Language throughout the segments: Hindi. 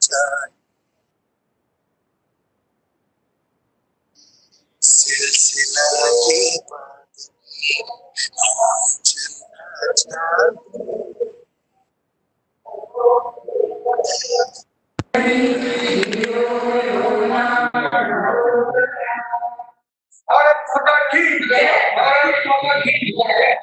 जाए, सिलसिला की बात चलना जाए। भारत माता की जय, भारत माता की जय।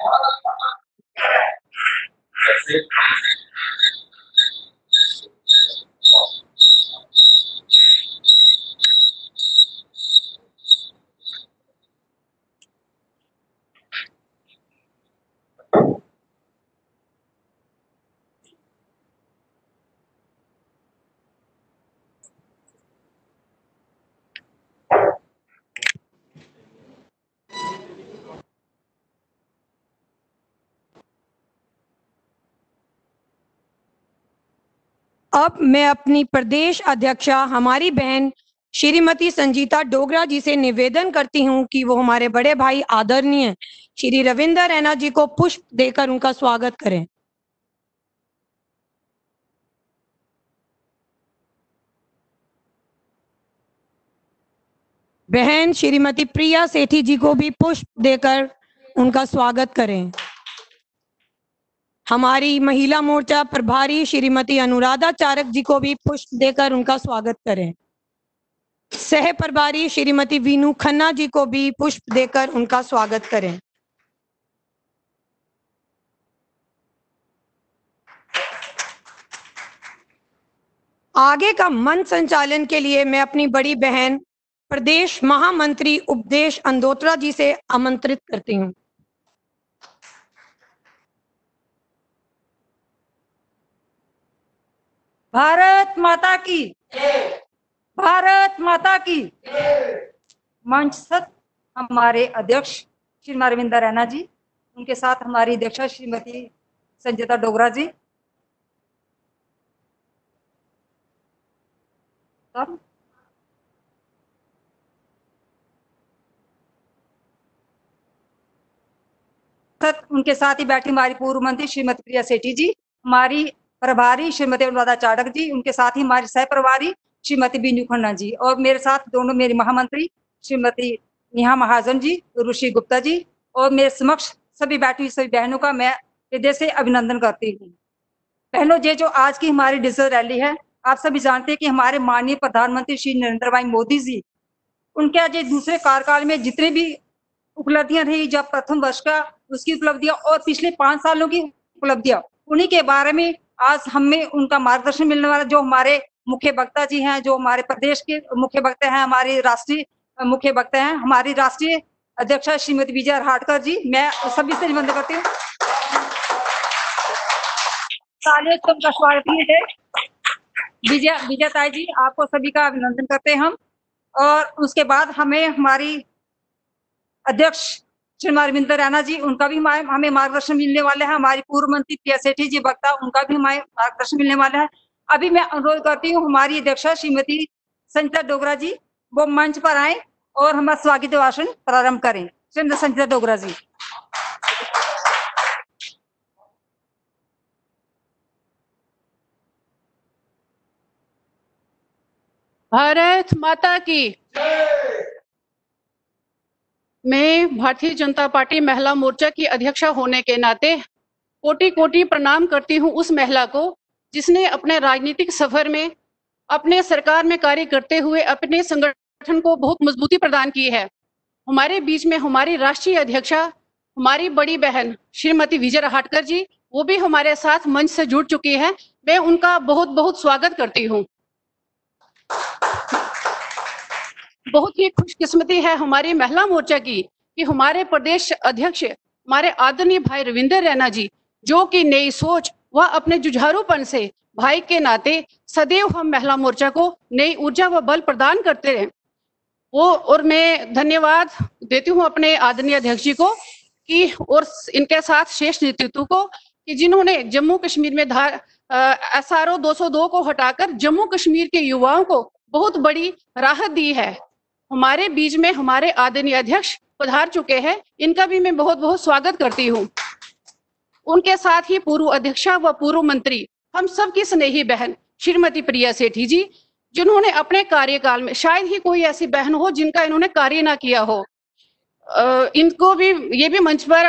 अब मैं अपनी प्रदेश अध्यक्षा हमारी बहन श्रीमती संजीता डोगरा जी से निवेदन करती हूं कि वो हमारे बड़े भाई आदरणीय श्री रविंदर रैना जी को पुष्प देकर उनका स्वागत करें। बहन श्रीमती प्रिया सेठी जी को भी पुष्प देकर उनका स्वागत करें। हमारी महिला मोर्चा प्रभारी श्रीमती अनुराधा चारक जी को भी पुष्प देकर उनका स्वागत करें। सह प्रभारी श्रीमती वीनू खन्ना जी को भी पुष्प देकर उनका स्वागत करें। आगे का मंच संचालन के लिए मैं अपनी बड़ी बहन प्रदेश महामंत्री उपदेश अंदोत्रा जी से आमंत्रित करती हूं। भारत माता की जय, भारत माता की जय। मंच हमारे अध्यक्ष श्री रविंदर रैना जी, उनके साथ हमारी अध्यक्षा श्रीमती संजीता डोगरा जी। उनके साथ ही बैठी हमारी पूर्व मंत्री श्रीमती प्रिया सेठी जी, हमारी प्रभारी श्रीमती अनुराधा चाड़क जी, उनके साथ ही हमारी सह प्रभारी श्रीमती बीनू खन्ना जी, और मेरे साथ दोनों मेरी महामंत्री श्रीमती नेहा महाजन जी, ऋषि गुप्ता जी, और मेरे समक्ष सभी बैठी हुई सभी बहनों का मैं हृदय से अभिनंदन करती हूँ। बहनों, ये जो आज की हमारी डिजिटल रैली है, आप सभी जानते हैं कि हमारे माननीय प्रधानमंत्री श्री नरेंद्र भाई मोदी जी, उनके आज दूसरे कार्यकाल में जितने भी उपलब्धियां रही, जब प्रथम वर्ष का उसकी उपलब्धियां और पिछले 5 सालों की उपलब्धियां, उन्हीं के बारे में आज हमें उनका मार्गदर्शन मिलने वाला। जो हमारे मुख्य वक्ता जी हैं, जो हमारे प्रदेश के मुख्य वक्ता हैं, हमारे राष्ट्रीय मुख्य वक्ता हैं, हमारी राष्ट्रीय अध्यक्षा श्रीमती विजया राहटकर जी, मैं सभी से निवेदन करती हूँ उनका स्वागत है। विजय ताई जी, आपको सभी का अभिनंदन करते हैं हम। और उसके बाद हमें हमारी अध्यक्ष श्री रविंदर रैना जी, उनका भी हमें मार्गदर्शन मिलने वाला है। हमारी पूर्व मंत्री प्रिया सेठी जी वक्ता, उनका भी हमें मार्गदर्शन मिलने वाला है। अभी मैं अनुरोध करती हूँ हमारी अध्यक्षा श्रीमती संजीता डोगरा जी, वो मंच पर आए और हमारा स्वागत भाषण प्रारंभ करें। श्रीमती संजीता डोगरा जी। भारत माता की जय। मैं भारतीय जनता पार्टी महिला मोर्चा की अध्यक्षा होने के नाते कोटि कोटि प्रणाम करती हूं उस महिला को जिसने अपने राजनीतिक सफर में, अपने सरकार में कार्य करते हुए अपने संगठन को बहुत मजबूती प्रदान की है। हमारे बीच में हमारी राष्ट्रीय अध्यक्षा, हमारी बड़ी बहन श्रीमती विजय राहटकर जी, वो भी हमारे साथ मंच से जुड़ चुकी है। मैं उनका बहुत बहुत स्वागत करती हूँ। बहुत ही खुशकिस्मती है हमारी महिला मोर्चा की कि हमारे प्रदेश अध्यक्ष हमारे आदरणीय भाई रविंदर रैना जी, जो कि नई सोच व अपने जुझारूपन से भाई के नाते सदैव हम महिला मोर्चा को नई ऊर्जा व बल प्रदान करते रहे। वो और मैं धन्यवाद देती हूँ अपने आदरणीय अध्यक्ष जी को कि और इनके साथ शेष नेतृत्व को कि जिन्होंने जम्मू कश्मीर में SRO 202 को हटाकर जम्मू कश्मीर के युवाओं को बहुत बड़ी राहत दी है। हमारे बीच में हमारे आदरणीय अध्यक्ष पधार चुके हैं, इनका भी मैं बहुत बहुत स्वागत करती हूँ। उनके साथ ही पूर्व अध्यक्षा व पूर्व मंत्री, हम सब की स्नेही बहन श्रीमती प्रिया सेठी जी, जिन्होंने अपने कार्यकाल में, शायद ही कोई ऐसी बहन हो जिनका इन्होंने कार्य ना किया हो, इनको भी, ये भी मंच पर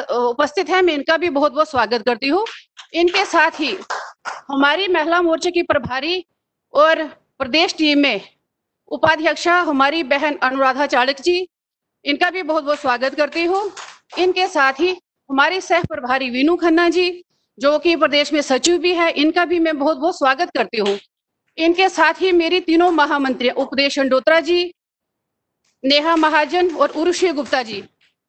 उपस्थित है, मैं इनका भी बहुत बहुत स्वागत करती हूँ। इनके साथ ही हमारी महिला मोर्चे की प्रभारी और प्रदेश टीम में उपाध्यक्षा हमारी बहन अनुराधा चाड़क जी, इनका भी बहुत बहुत स्वागत करती हूँ। इनके साथ ही हमारी सह प्रभारी वीनू खन्ना जी, जो कि प्रदेश में सचिव भी है, इनका भी मैं बहुत बहुत स्वागत करती हूँ। इनके साथ ही मेरी तीनों महामंत्री उपदेश अंडोत्रा जी, नेहा महाजन और उर्वशी गुप्ता जी,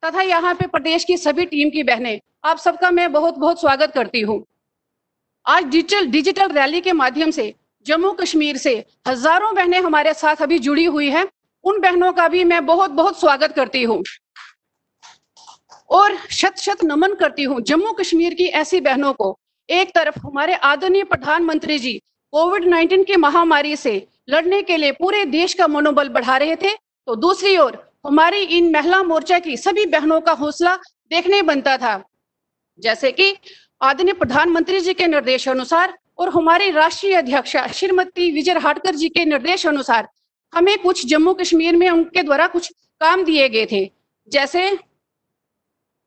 तथा यहाँ पे प्रदेश की सभी टीम की बहनें, आप सबका मैं बहुत बहुत स्वागत करती हूँ। आज डिजिटल रैली के माध्यम से जम्मू कश्मीर से हजारों बहनें हमारे साथ अभी जुड़ी हुई हैं, उन बहनों का भी मैं बहुत बहुत स्वागत करती हूँ और शत शत नमन करती हूँ जम्मू कश्मीर की ऐसी बहनों को। एक तरफ हमारे आदरणीय प्रधानमंत्री जी कोविड-19 की महामारी से लड़ने के लिए पूरे देश का मनोबल बढ़ा रहे थे, तो दूसरी ओर हमारी इन महिला मोर्चा की सभी बहनों का हौसला देखने बनता था। जैसे कि आदरणीय प्रधानमंत्री जी के निर्देशानुसार और हमारी राष्ट्रीय अध्यक्षा श्रीमती विजय हाटकर जी के निर्देश अनुसार हमें कुछ जम्मू कश्मीर में उनके द्वारा कुछ काम दिए गए थे, जैसे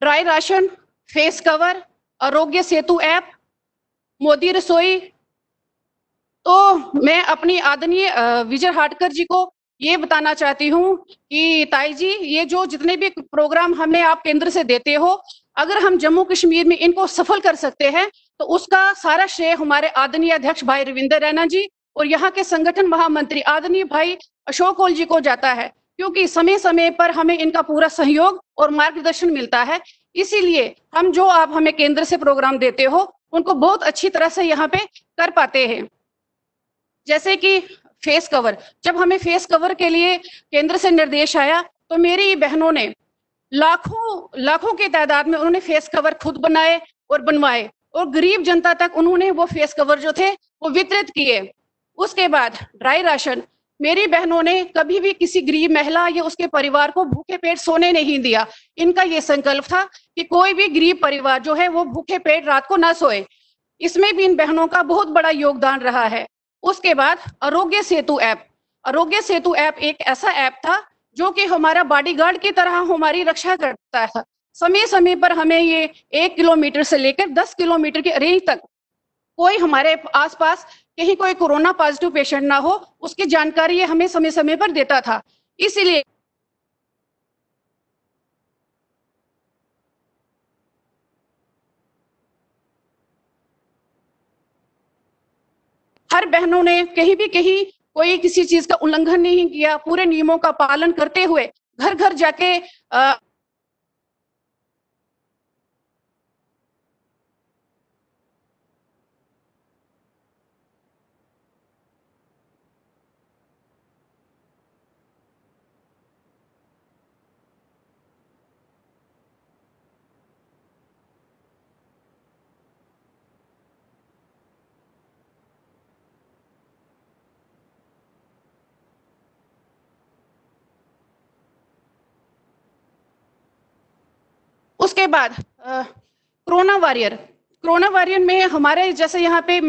dry ration, face cover, Aarogya Setu app, Modi रसोई। तो मैं अपनी आदरणीय विजय हाटकर जी को ये बताना चाहती हूँ कि ताई जी, ये जो जितने भी प्रोग्राम हमें आप केंद्र से देते हो, अगर हम जम्मू कश्मीर में इनको सफल कर सकते हैं तो उसका सारा श्रेय हमारे आदरणीय अध्यक्ष भाई रविंदर रैना जी और यहाँ के संगठन महामंत्री आदरणीय भाई अशोक कौल जी को जाता है, क्योंकि समय समय पर हमें इनका पूरा सहयोग और मार्गदर्शन मिलता है। इसीलिए हम जो आप हमें केंद्र से प्रोग्राम देते हो उनको बहुत अच्छी तरह से यहाँ पे कर पाते हैं। जैसे कि फेस कवर, जब हमें फेस कवर के लिए केंद्र से निर्देश आया तो मेरी बहनों ने लाखों की तादाद में उन्होंने फेस कवर खुद बनाए और बनवाए और गरीब जनता तक उन्होंने वो फेस कवर जो थे वो वितरित किए। उसके बाद ड्राई राशन, मेरी बहनों ने कभी भी किसी गरीब महिला या उसके परिवार को भूखे पेट सोने नहीं दिया। इनका ये संकल्प था कि कोई भी गरीब परिवार जो है वो भूखे पेट रात को ना सोए। इसमें भी इन बहनों का बहुत बड़ा योगदान रहा है। उसके बाद आरोग्य सेतु ऐप एक ऐसा ऐप था जो कि हमारा बॉडीगार्ड की तरह हमारी रक्षा करता था। समय समय पर हमें ये 1 किलोमीटर से लेकर 10 किलोमीटर के रेंज तक कोई हमारे आसपास कहीं कोई कोरोना पॉजिटिव पेशेंट ना हो, उसकी जानकारी ये हमें समय समय पर देता था। इसीलिए हर बहनों ने कहीं कोई किसी चीज का उल्लंघन नहीं किया, पूरे नियमों का पालन करते हुए घर घर जाके उसके बाद कोरोना वॉरियर में हमारे जैसे यहाँ पे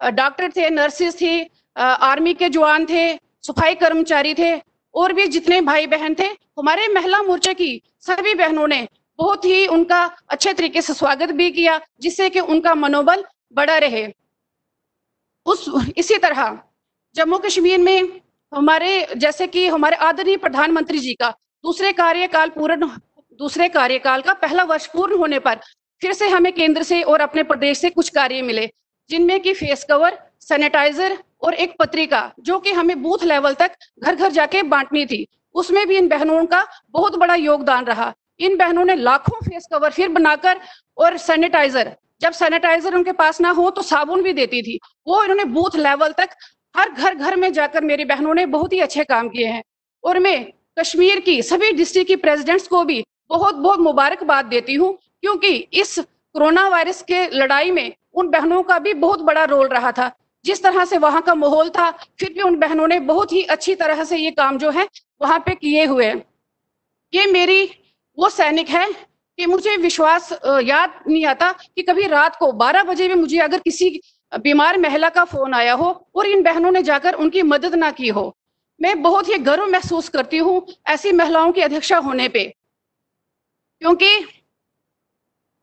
डॉक्टर थे, नर्सेस थी, आर्मी के जवान थे, सफाई कर्मचारी थे और भी जितने भाई बहन थे, हमारे महिला मोर्चा की सभी बहनों ने बहुत ही उनका अच्छे तरीके से स्वागत भी किया, जिससे कि उनका मनोबल बढ़ा रहे। इसी तरह जम्मू कश्मीर में हमारे जैसे कि हमारे आदरणीय प्रधानमंत्री जी का दूसरे कार्यकाल का पहला वर्ष पूर्ण होने पर फिर से हमें केंद्र से और अपने प्रदेश से कुछ कार्य मिले, जिनमें कि फेस कवर, सैनिटाइजर और एक पत्रिका जो कि हमें बूथ लेवल तक घर घर जाके बांटनी थी। उसमें भी इन बहनों का बहुत बड़ा योगदान रहा। इन बहनों ने लाखों फेस कवर फिर बनाकर और सैनिटाइजर, जब सैनिटाइजर उनके पास ना हो तो साबुन भी देती थी, वो इन्होंने बूथ लेवल तक हर घर में जाकर मेरी बहनों ने बहुत ही अच्छे काम किए हैं। और मैं कश्मीर की सभी डिस्ट्रिक्ट की प्रेसिडेंट्स को भी बहुत बहुत मुबारकबाद देती हूँ, क्योंकि इस कोरोना वायरस के लड़ाई में उन बहनों का भी बहुत बड़ा रोल रहा था। जिस तरह से वहां का माहौल था, फिर भी उन बहनों ने बहुत ही अच्छी तरह से ये काम जो है वहां पे किए हुए हैं। ये मेरी वो सैनिक है कि मुझे विश्वास याद नहीं आता कि कभी रात को 12 बजे भी मुझे अगर किसी बीमार महिला का फोन आया हो और इन बहनों ने जाकर उनकी मदद ना की हो। मैं बहुत ही गर्व महसूस करती हूँ ऐसी महिलाओं की अध्यक्षा होने पे, क्योंकि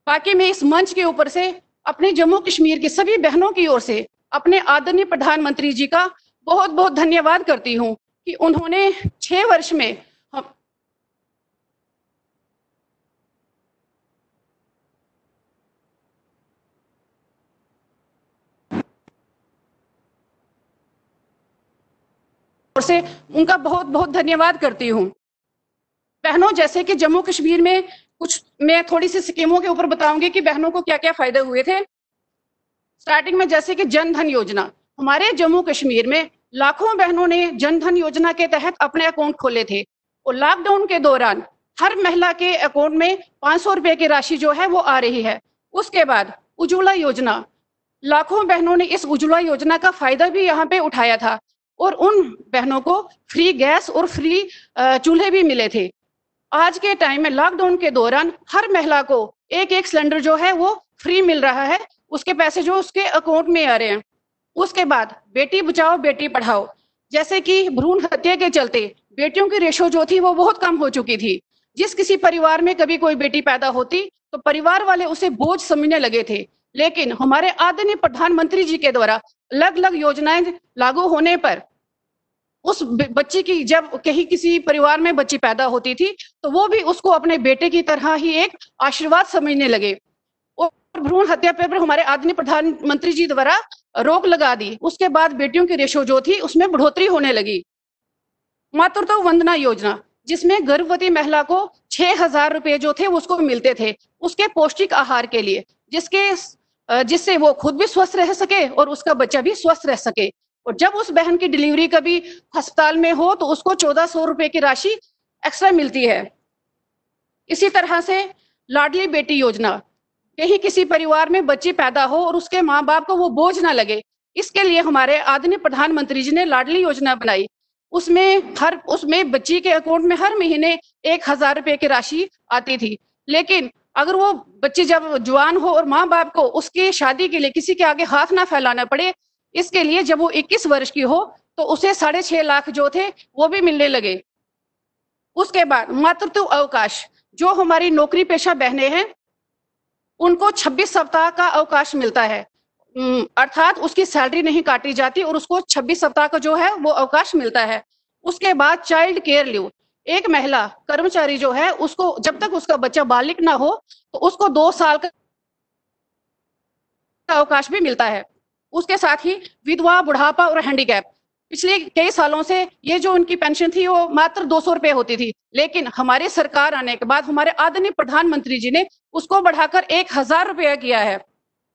बाकी मैं इस मंच के ऊपर से अपने जम्मू कश्मीर की सभी बहनों की ओर से अपने आदरणीय प्रधानमंत्री जी का बहुत बहुत धन्यवाद करती हूँ कि उन्होंने 6 वर्ष में से उनका बहुत बहुत धन्यवाद करती हूँ। बहनों, जैसे कि जम्मू कश्मीर में कुछ मैं थोड़ी सी स्कीमों के ऊपर बताऊंगी कि बहनों को क्या क्या फायदे हुए थे। स्टार्टिंग में जैसे कि जन धन योजना, हमारे जम्मू कश्मीर में लाखों बहनों ने जन धन योजना के तहत अपने अकाउंट खोले थे और लॉकडाउन के दौरान हर महिला के अकाउंट में 500 रुपए की राशि जो है वो आ रही है। उसके बाद उज्ज्वला योजना, लाखों बहनों ने इस उज्ज्वला योजना का फायदा भी यहाँ पे उठाया था और उन बहनों को फ्री गैस और फ्री चूल्हे भी मिले थे। आज के टाइम में लॉकडाउन के दौरान हर महिला को एक एक सिलेंडर जो है वो फ्री मिल रहा है, उसके पैसे जो उसके अकाउंट में आ रहे हैं। उसके बाद बेटी बचाओ बेटी पढ़ाओ, जैसे कि भ्रूण हत्या के चलते बेटियों की रेशो जो थी वो बहुत कम हो चुकी थी। जिस किसी परिवार में कभी कोई बेटी पैदा होती तो परिवार वाले उसे बोझ समझने लगे थे, लेकिन हमारे आदरणीय प्रधानमंत्री जी के द्वारा अलग अलग योजनाएं लागू होने पर उस बच्ची की, जब कहीं किसी परिवार में बच्ची पैदा होती थी तो वो भी उसको अपने बेटे की तरह ही एक आशीर्वाद समझने लगे और भ्रूण हत्या पर हमारे आदरणीय प्रधानमंत्री जी द्वारा रोक लगा दी। उसके बाद बेटियों की रेशो जो थी उसमें बढ़ोतरी होने लगी। मातृत्व वंदना योजना, जिसमें गर्भवती महिला को 6,000 रुपए जो थे उसको मिलते थे उसके पौष्टिक आहार के लिए, जिससे वो खुद भी स्वस्थ रह सके और उसका बच्चा भी स्वस्थ रह सके। और जब उस बहन की डिलीवरी कभी अस्पताल में हो तो उसको 1400 रुपए की राशि एक्स्ट्रा मिलती है। इसी तरह से लाडली बेटी योजना, कहीं किसी परिवार में बच्ची पैदा हो और उसके माँ बाप को वो बोझ ना लगे, इसके लिए हमारे आदरणीय प्रधानमंत्री जी ने लाडली योजना बनाई। उसमें बच्ची के अकाउंट में हर महीने 1,000 रुपए की राशि आती थी, लेकिन अगर वो बच्ची जब जवान हो और माँ बाप को उसकी शादी के लिए किसी के आगे हाथ ना फैलाना पड़े, इसके लिए जब वो 21 वर्ष की हो तो उसे 6.5 लाख जो थे वो भी मिलने लगे। उसके बाद मातृत्व अवकाश, जो हमारी नौकरी पेशा बहनें हैं उनको 26 सप्ताह का अवकाश मिलता है, अर्थात उसकी सैलरी नहीं काटी जाती और उसको 26 सप्ताह का जो है वो अवकाश मिलता है। उसके बाद चाइल्ड केयर लीव, एक महिला कर्मचारी जो है उसको जब तक उसका बच्चा बालिग ना हो तो उसको 2 साल का अवकाश भी मिलता है। उसके साथ ही विधवा, बुढ़ापा और हैंडीकैप, पिछले कई सालों से ये जो उनकी पेंशन थी वो मात्र 200 रुपए होती थी, लेकिन हमारी सरकार आने के बाद हमारे आदरणीय प्रधानमंत्री जी ने उसको बढ़ाकर 1,000 रुपया किया है।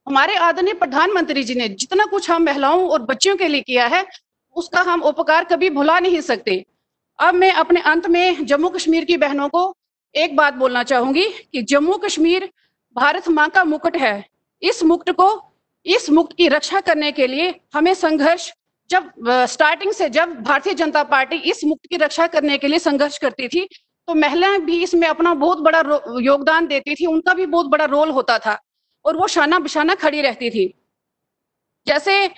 हमारे आदरणीय प्रधानमंत्री जी ने जितना कुछ हम महिलाओं और बच्चियों के लिए किया है उसका हम उपकार कभी भुला नहीं सकते। अब मैं अपने अंत में जम्मू कश्मीर की बहनों को एक बात बोलना चाहूंगी कि जम्मू कश्मीर भारत माँ का मुकुट है। इस मुकुट की रक्षा करने के लिए हमें संघर्ष, जब स्टार्टिंग से जब भारतीय जनता पार्टी इस मुकुट की रक्षा करने के लिए संघर्ष करती थी तो महिलाएं भी इसमें अपना बहुत बड़ा योगदान देती थी, उनका भी बहुत बड़ा रोल होता था और वो शाना बिशाना खड़ी रहती थी। जैसे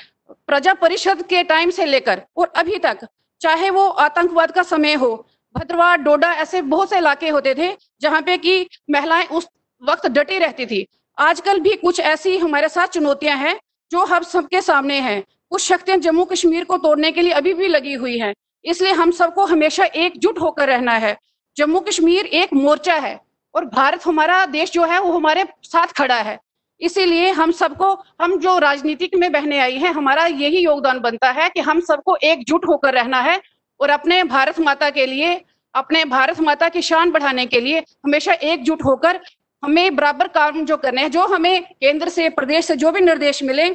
प्रजा परिषद के टाइम से लेकर और अभी तक, चाहे वो आतंकवाद का समय हो, भद्रवाह, डोडा, ऐसे बहुत से इलाके होते थे जहां पे कि महिलाएं उस वक्त डटी रहती थी। आजकल भी कुछ ऐसी हमारे साथ चुनौतियां हैं जो हम सबके सामने हैं। कुछ शक्तियां जम्मू कश्मीर को तोड़ने के लिए अभी भी लगी हुई हैं, इसलिए हम सबको हमेशा एकजुट होकर रहना है। जम्मू कश्मीर एक मोर्चा है और भारत, हमारा देश जो है वो हमारे साथ खड़ा है। इसीलिए हम सबको, हम जो राजनीतिक में बहने आई हैं, हमारा यही योगदान बनता है कि हम सबको एकजुट होकर रहना है और अपने भारत माता के लिए, अपने भारत माता की शान बढ़ाने के लिए हमेशा एकजुट होकर हमें बराबर काम जो करने हैं, जो हमें केंद्र से, प्रदेश से जो भी निर्देश मिले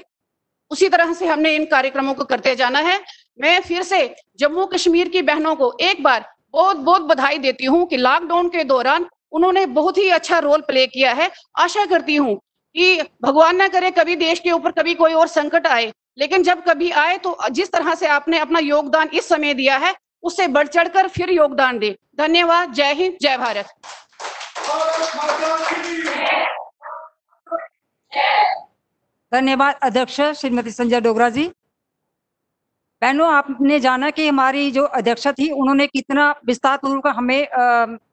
उसी तरह से हमने इन कार्यक्रमों को करते जाना है। मैं फिर से जम्मू कश्मीर की बहनों को एक बार बहुत बहुत बधाई देती हूँ कि लॉकडाउन के दौरान उन्होंने बहुत ही अच्छा रोल प्ले किया है। आशा करती हूँ कि भगवान ना करे कभी देश के ऊपर कभी कोई और संकट आए, लेकिन जब कभी आए तो जिस तरह से आपने अपना योगदान इस समय दिया है उससे बढ़ चढ़कर फिर योगदान दे। धन्यवाद। जय हिंद, जय भारत। भारत माता की धन्यवाद अध्यक्ष श्रीमती संजय डोगरा जी। बहनों, आपने जाना कि हमारी जो अध्यक्ष थी उन्होंने कितना विस्तार पूर्वक हमें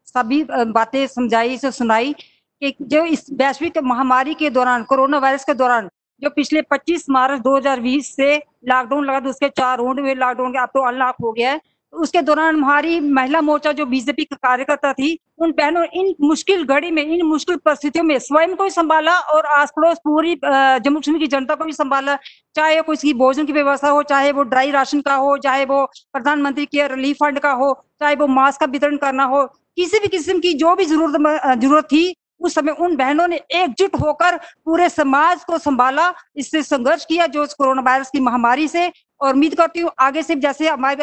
सभी बातें समझाई से सुनाई कि जो इस वैश्विक महामारी के दौरान, कोरोना वायरस के दौरान, जो पिछले 25 मार्च 2020 से लॉकडाउन लगा था, उसके 4 राउंड में लॉकडाउन के अब तो अनलॉक हो गया है, तो उसके दौरान हमारी महिला मोर्चा जो बीजेपी का कार्यकर्ता थी, उन बहनों इन मुश्किल घड़ी में, इन मुश्किल परिस्थितियों में स्वयं को भी संभाला और आस पड़ोस पूरी जम्मू कश्मीर की जनता को भी संभाला। चाहे वो उसकी भोजन की व्यवस्था हो, चाहे वो ड्राई राशन का हो, चाहे वो प्रधानमंत्री केयर रिलीफ फंड का हो, चाहे वो मास्क का वितरण करना हो, किसी भी किस्म की जो भी जरूरत थी, उस समय उन बहनों ने एकजुट होकर पूरे समाज को संभाला, इससे संघर्ष किया जो कोरोना वायरस की महामारी से। और उम्मीद करती हूँ आगे से, जैसे हमारे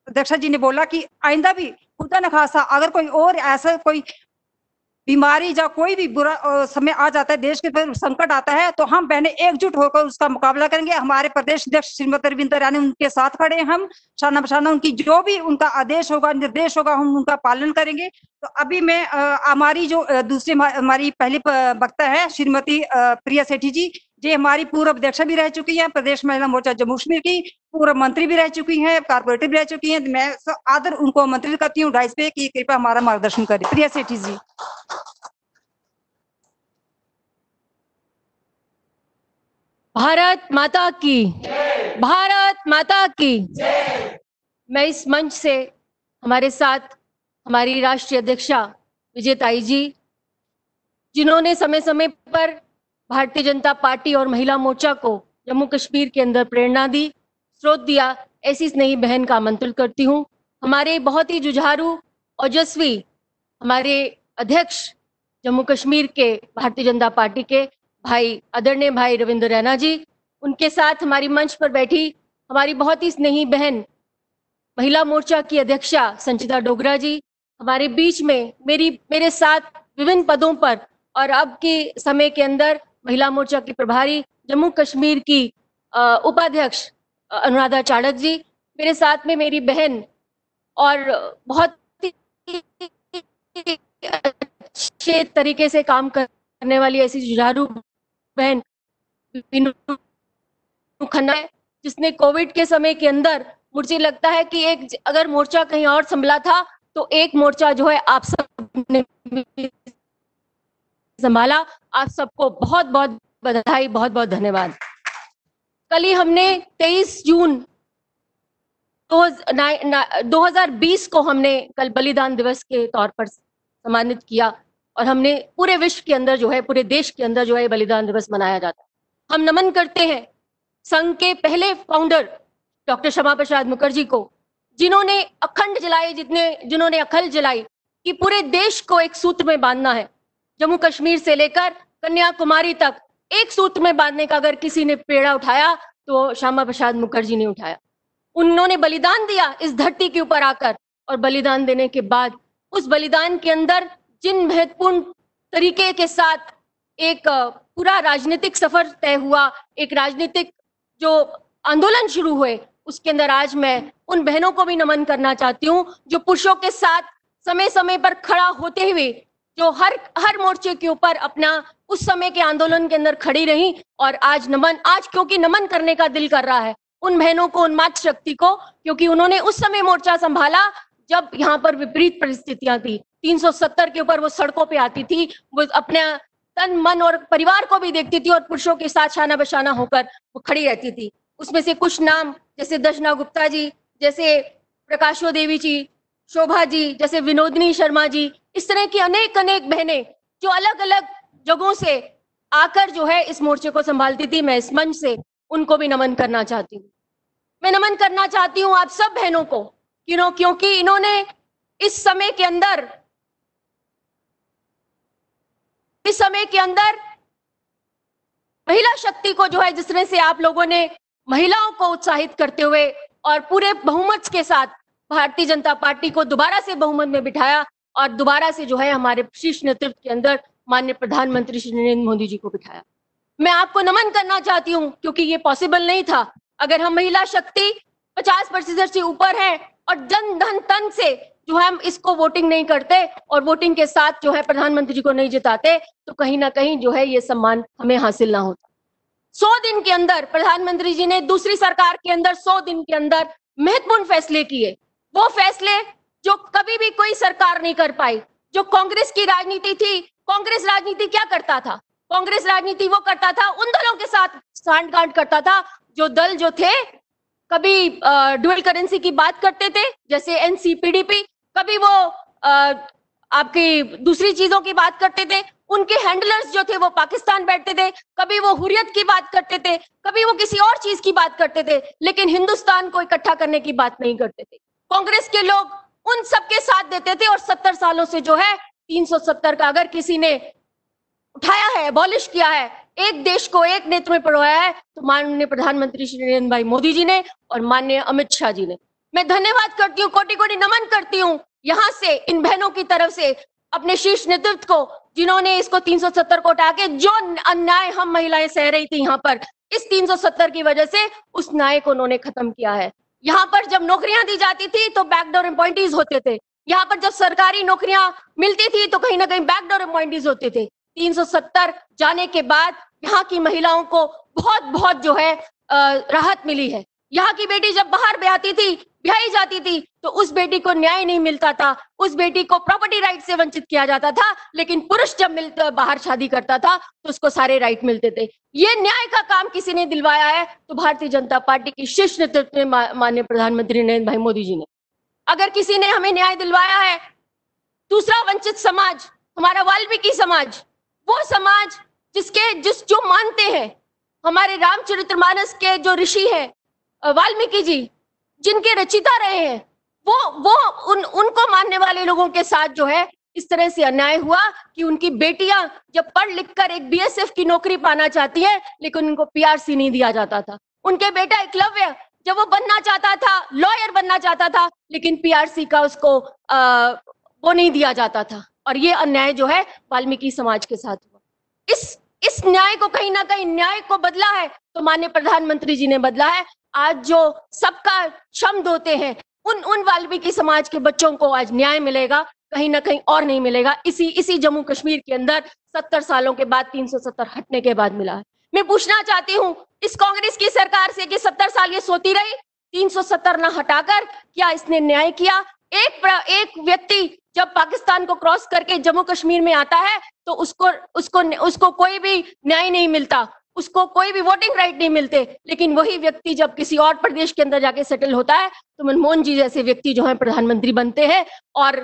अध्यक्षा जी ने बोला कि आइंदा भी खुदा न खासा अगर कोई और ऐसा कोई बीमारी या कोई भी बुरा समय आ जाता है, देश के पर संकट आता है, तो हम बहनें एकजुट होकर उसका मुकाबला करेंगे। हमारे प्रदेश अध्यक्ष श्रीमती रविंदर रैना उनके साथ खड़े हैं, हम शाना बशाना उनकी जो भी उनका आदेश होगा, निर्देश होगा, हम उनका पालन करेंगे। तो अभी मैं हमारी जो दूसरी हमारी पहली वक्ता है श्रीमती प्रिया सेठी जी, ये हमारी पूर्व अध्यक्षा भी रह चुकी है, प्रदेश महिला मोर्चा जम्मू कश्मीर की, पूर्व मंत्री भी रह चुकी हैं, कारपोरेटर भी रह चुकी हैं। मैं आदर उनको आमंत्रित करती हूँ डाइस पे कि कृपया हमारा मार्गदर्शन करें। प्रिया सेठी जी। भारत माता की, भारत माता की। मैं इस मंच से हमारे साथ हमारी राष्ट्रीय अध्यक्षा विजयताई जी, जिन्होंने समय समय पर भारतीय जनता पार्टी और महिला मोर्चा को जम्मू कश्मीर के अंदर प्रेरणा दी, स्रोत दिया, ऐसी स्नेही बहन का आमंत्रित करती हूँ। हमारे बहुत ही जुझारू ओजस्वी हमारे अध्यक्ष जम्मू कश्मीर के भारतीय जनता पार्टी के भाई आदरणीय भाई रविंदर रैना जी, उनके साथ हमारी मंच पर बैठी हमारी बहुत ही स्नेही बहन महिला मोर्चा की अध्यक्षा संचिता डोगरा जी, हमारे बीच में मेरे साथ विभिन्न पदों पर और अब के समय के अंदर महिला मोर्चा की प्रभारी जम्मू कश्मीर की उपाध्यक्ष अनुराधा चाड़क जी, मेरे साथ में मेरी बहन और बहुत अच्छे तरीके से काम करने वाली ऐसी जुझारू बहन खन्ना है, जिसने कोविड के समय के अंदर मुझे लगता है कि एक अगर मोर्चा कहीं और संभला था तो एक मोर्चा जो है आप सब ने संभाला। आप सबको बहुत बहुत बधाई, बहुत बहुत धन्यवाद। कल ही हमने 23 जून 2020 को हमने कल बलिदान दिवस के तौर पर सम्मानित किया और हमने पूरे विश्व के अंदर जो है, पूरे देश के अंदर जो है बलिदान दिवस मनाया जाता है। हम नमन करते हैं संघ के पहले फाउंडर डॉक्टर श्यामा प्रसाद मुखर्जी को, जिन्होंने अखंड जलाई, जिन्होंने अखंड जलाई कि पूरे देश को एक सूत्र में बांधना है, जम्मू कश्मीर से लेकर कन्याकुमारी तक एक सूत्र में बांधने का अगर किसी ने पेड़ा उठाया तो श्यामा प्रसाद मुखर्जी ने उठाया। उन्होंने बलिदान दिया इस धरती के ऊपर आकर, और बलिदान देने के बाद उस बलिदान के अंदर जिन महत्वपूर्ण तरीके के साथ एक पूरा राजनीतिक सफर तय हुआ, एक राजनीतिक जो आंदोलन शुरू हुए, उसके अंदर आज मैं उन बहनों को भी नमन करना चाहती हूँ जो पुरुषों के साथ समय समय पर खड़ा होते हुए जो हर मोर्चे के ऊपर अपना उस समय के आंदोलन के अंदर खड़ी रही। और आज क्योंकि नमन करने का दिल कर रहा है उन बहनों को, उन मातृ शक्ति को, क्योंकि उन्होंने उस समय मोर्चा संभाला जब यहाँ पर विपरीत परिस्थितियां थी। 370 के ऊपर वो सड़कों पे आती थी, वो अपने तन मन और परिवार को भी देखती थी और पुरुषों के साथ शाना बशाना होकर वो खड़ी रहती थी। उसमें से कुछ नाम जैसे दर्शना गुप्ता जी, जैसे प्रकाशो देवी जी, शोभा जी, जैसे विनोदनी शर्मा जी, इस तरह की अनेक बहनें जो अलग अलग जगहों से आकर जो है इस मोर्चे को संभालती थी। मैं इस मंच से उनको भी नमन करना चाहती हूँ। मैं नमन करना चाहती हूँ आप सब बहनों को, क्योंकि इन्होंने इस समय के अंदर महिला शक्ति को जो है, जिस तरह से आप लोगों ने महिलाओं को उत्साहित करते हुए और पूरे बहुमत के साथ भारतीय जनता पार्टी को दोबारा से बहुमत में बिठाया और दोबारा से जो है हमारे शीर्ष नेतृत्व के अंदर माननीय प्रधानमंत्री श्री नरेंद्र मोदी जी को बिठाया। मैं आपको नमन करना चाहती हूँ क्योंकि ये पॉसिबल नहीं था अगर हम महिला शक्ति 50% से ऊपर है और जन धन तन से जो है हम इसको वोटिंग नहीं करते और वोटिंग के साथ जो है प्रधानमंत्री जी को नहीं जिताते, तो कहीं ना कहीं जो है ये सम्मान हमें हासिल ना होता। 100 दिन के अंदर प्रधानमंत्री जी ने दूसरी सरकार के अंदर 100 दिन के अंदर महत्वपूर्ण फैसले किए, वो फैसले जो कभी भी कोई सरकार नहीं कर पाई। जो कांग्रेस की राजनीति थी, कांग्रेस राजनीति क्या करता था? कांग्रेस राजनीति वो करता था, उन दलों के साथ सांठ-गांठ करता था जो दल जो थे कभी डुअल करेंसी की बात करते थे जैसे एनसीपीडीपी, कभी वो आपकी दूसरी चीजों की बात करते थे, उनके हैंडलर्स जो थे वो पाकिस्तान बैठते थे, कभी वो हुर्रियत की बात करते थे, कभी वो किसी और चीज की बात करते थे, लेकिन हिंदुस्तान को इकट्ठा करने की बात नहीं करते थे। कांग्रेस के लोग उन सबके साथ देते थे और 70 सालों से जो है 370 का अगर किसी ने उठाया है, अबॉलिश किया है, एक देश को एक नेत्र में पिरोया है, तो माननीय प्रधानमंत्री श्री नरेंद्र भाई मोदी जी ने और माननीय अमित शाह जी ने। मैं धन्यवाद करती हूँ, कोटि कोटि नमन करती हूँ यहाँ से इन बहनों की तरफ से अपने शीर्ष नेतृत्व को, जिन्होंने इसको 370 को उठा के जो अन्याय हम महिलाएं सह रही थी यहाँ पर, इस 370 की वजह से उस न्याय को उन्होंने खत्म किया है। यहाँ पर जब नौकरियां दी जाती थी तो बैकडोर अपॉइंटीज होते थे, यहाँ पर जब सरकारी नौकरियां मिलती थी तो कहीं ना कहीं बैकडोर अपॉइंटीज होते थे। 370 जाने के बाद यहाँ की महिलाओं को बहुत बहुत जो है राहत मिली है। यहाँ की बेटी जब बाहर ब्याही जाती थी तो उस बेटी को न्याय नहीं मिलता था, उस बेटी को प्रॉपर्टी राइट से वंचित किया जाता था, लेकिन पुरुष जब बाहर शादी करता था तो उसको सारे राइट मिलते थे। ये न्याय का काम किसी ने दिलवाया है तो भारतीय जनता पार्टी की शीर्ष नेतृत्व में माननीय प्रधानमंत्री नरेंद्र भाई मोदी जी ने। अगर किसी ने हमें न्याय दिलवाया है, दूसरा वंचित समाज हमारा वाल्मीकि समाज, वो समाज जो मानते हैं हमारे रामचरितमानस के जो ऋषि हैं वाल्मीकि जी, जिनके रचिता रहे हैं, उनको मानने वाले लोगों के साथ जो है इस तरह से अन्याय हुआ कि उनकी बेटियां जब पढ़ लिखकर एक बीएसएफ की नौकरी पाना चाहती है लेकिन उनको पीआरसी नहीं दिया जाता था। उनके बेटा एकलव्य जब वो बनना चाहता था, लॉयर बनना चाहता था, लेकिन पीआरसी का उसको वो नहीं दिया जाता था। और ये अन्याय जो है वाल्मीकि समाज के साथ हुआ। इस न्याय को कहीं ना कहीं न्याय को बदला है तो माननीय प्रधानमंत्री जी ने बदला है। आज जो सबका श्रम धोते हैं उन वाल्मीकि समाज के बच्चों को आज न्याय मिलेगा, कहीं ना कहीं और नहीं मिलेगा। इसी जम्मू कश्मीर के अंदर 70 सालों के बाद 370 हटने के बाद मिला है। मैं पूछना चाहती हूँ इस कांग्रेस की सरकार से कि 70 साल ये सोती रही, 370 ना हटाकर क्या इसने न्याय किया? एक व्यक्ति जब पाकिस्तान को क्रॉस करके जम्मू कश्मीर में आता है तो उसको कोई भी न्याय नहीं मिलता, उसको कोई भी वोटिंग राइट नहीं मिलते, लेकिन वही व्यक्ति जब किसी और प्रदेश के अंदर जाके सेटल होता है तो मनमोहन जी जैसे व्यक्ति जो है प्रधानमंत्री बनते हैं और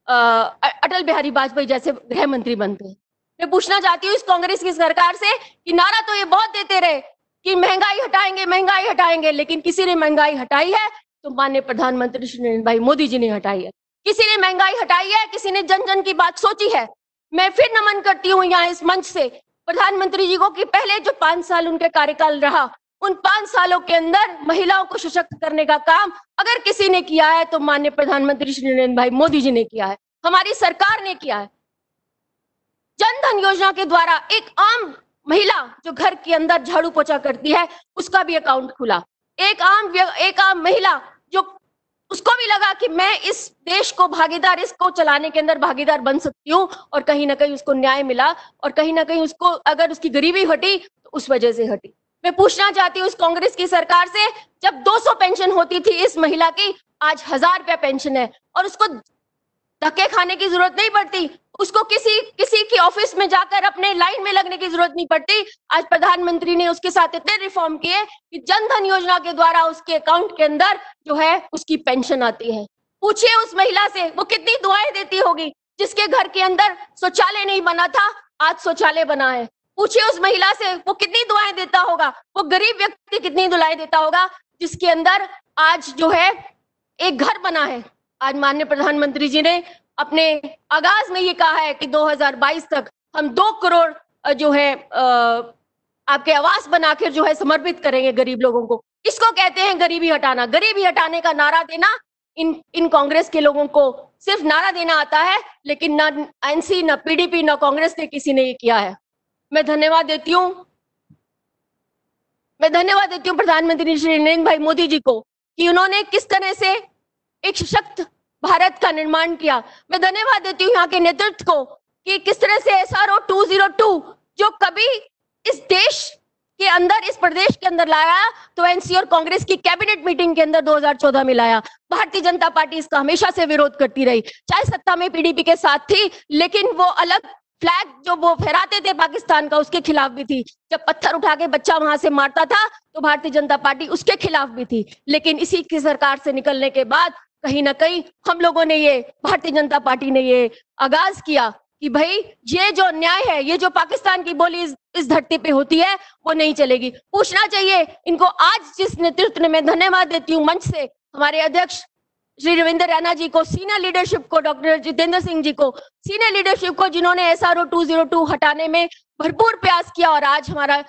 अटल बिहारी वाजपेयी जैसे गृह मंत्री बनते हैं। मैं पूछना चाहती हूँ इस कांग्रेस की सरकार से कि नारा तो ये बहुत देते रहे कि महंगाई हटाएंगे, लेकिन किसी ने महंगाई हटाई है तो माननीय प्रधानमंत्री श्री नरेंद्र भाई मोदी जी ने हटाई है। किसी ने महंगाई हटाई है, किसी ने जन जन की बात सोची है। मैं फिर नमन करती हूँ यहाँ इस मंच से प्रधानमंत्री जी को कि पहले जो 5 साल उनके कार्यकाल रहा, उन 5 सालों के अंदर महिलाओं को सशक्त करने का काम अगर किसी ने किया है तो माननीय प्रधानमंत्री श्री नरेंद्र भाई मोदी जी ने किया है, हमारी सरकार ने किया है। जन धन योजना के द्वारा एक आम महिला जो घर के अंदर झाड़ू पोछा करती है उसका भी अकाउंट खुला। एक आम महिला जो उसको भी लगा कि मैं इस देश को भागीदार, इसको चलाने के अंदर भागीदार बन सकती हूँ, और कहीं ना कहीं उसको न्याय मिला और कहीं ना कहीं उसको अगर उसकी गरीबी हटी तो उस वजह से हटी। मैं पूछना चाहती हूँ इस कांग्रेस की सरकार से, जब 200 पेंशन होती थी इस महिला की, आज 1000 रुपया पेंशन है और उसको धक्के खाने की जरूरत नहीं पड़ती, उसको किसी की ऑफिस में जाकर अपने लाइन में लगने की जरूरत नहीं पड़ती। आज प्रधानमंत्री ने उसके साथ इतने रिफॉर्म किए कि जन धन योजना के द्वारा उसके अकाउंट के अंदर जो है उसकी पेंशन आती है। पूछिए उस महिला से वो कितनी दुआएं देती होगी, जिसके घर के अंदर शौचालय नहीं बना था आज शौचालय बना है। पूछिए उस महिला से वो कितनी दुआएं देता होगा, वो गरीब व्यक्ति कितनी दुआएं देता होगा जिसके अंदर आज जो है एक घर बना है। आज माननीय प्रधानमंत्री जी ने अपने आगाज में ये कहा है कि 2022 तक हम 2 करोड़ जो है आपके आवास बनाकर जो है समर्पित करेंगे गरीब लोगों को। इसको कहते हैं गरीबी हटाना। गरीबी हटाने का नारा देना इन कांग्रेस के लोगों को सिर्फ नारा देना आता है, लेकिन ना एनसी, ना पीडीपी, ना कांग्रेस ने किसी ने ये किया है। मैं धन्यवाद देती हूँ प्रधानमंत्री श्री नरेंद्र भाई मोदी जी को कि उन्होंने किस तरह से एक सशक्त भारत का निर्माण किया। मैं धन्यवाद देती हूँ यहाँ के नेतृत्व को कि किस तरह से SRO 202 जो कभी इस देश के अंदर इस प्रदेश के अंदर लाया तो एनसी और कांग्रेस की कैबिनेट मीटिंग के अंदर 2014 में लाया। भारतीय जनता पार्टी इसका हमेशा से विरोध करती रही, चाहे सत्ता में पीडीपी के साथ थी, लेकिन वो अलग फ्लैग जो वो फहराते थे पाकिस्तान का, उसके खिलाफ भी थी। जब पत्थर उठा के बच्चा वहां से मारता था तो भारतीय जनता पार्टी उसके खिलाफ भी थी। लेकिन इसी की सरकार से निकलने के बाद कहीं ना कहीं हम लोगों ने ये, भारतीय जनता पार्टी ने ये आगाज किया कि भाई ये जो अन्याय है, ये जो पाकिस्तान की बोली इस धरती पे होती है, वो नहीं चलेगी। पूछना चाहिए इनको। आज जिस नेतृत्व ने, मैं धन्यवाद देती हूँ मंच से हमारे अध्यक्ष श्री रविंदर रैना जी को, सीनियर लीडरशिप को, डॉक्टर जितेंद्र सिंह जी को, सीनियर लीडरशिप को, जिन्होंने SRO 202 हटाने में भरपूर प्रयास किया और आज हमारा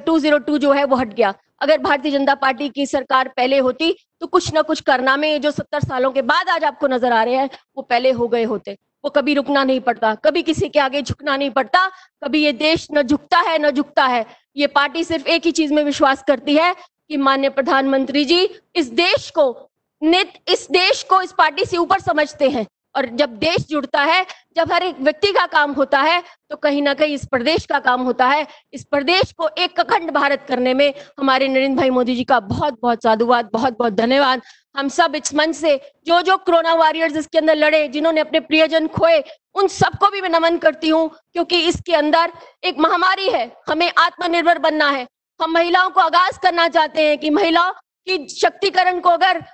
202 जो है वो हट गया। अगर भारतीय जनता पार्टी की सरकार पहले होती तो कुछ ना कुछ कारनामे जो 70 सालों के बाद आज आपको नजर आ रहे हैं वो पहले हो गए होते। वो कभी रुकना नहीं पड़ता, कभी किसी के आगे झुकना नहीं पड़ता, कभी ये देश न झुकता है न झुकता है। ये पार्टी सिर्फ एक ही चीज में विश्वास करती है कि माननीय प्रधानमंत्री जी इस देश को इस पार्टी से ऊपर समझते हैं। और जब देश जुड़ता है, जब हर एक व्यक्ति का काम होता है, तो कहीं ना कहीं इस प्रदेश का काम होता है। इस प्रदेश को एक अखंड भारत करने में हमारे नरेंद्र भाई मोदी जी का बहुत बहुत साधुवाद, बहुत बहुत धन्यवाद। हम सब इस मंच से जो कोरोना वॉरियर्स इसके अंदर लड़े, जिन्होंने अपने प्रियजन खोए, उन सबको भी मैं नमन करती हूँ, क्योंकि इसके अंदर एक महामारी है। हमें आत्मनिर्भर बनना है। हम महिलाओं को आगाज करना चाहते हैं कि महिलाओं की शक्तिकरण को अगर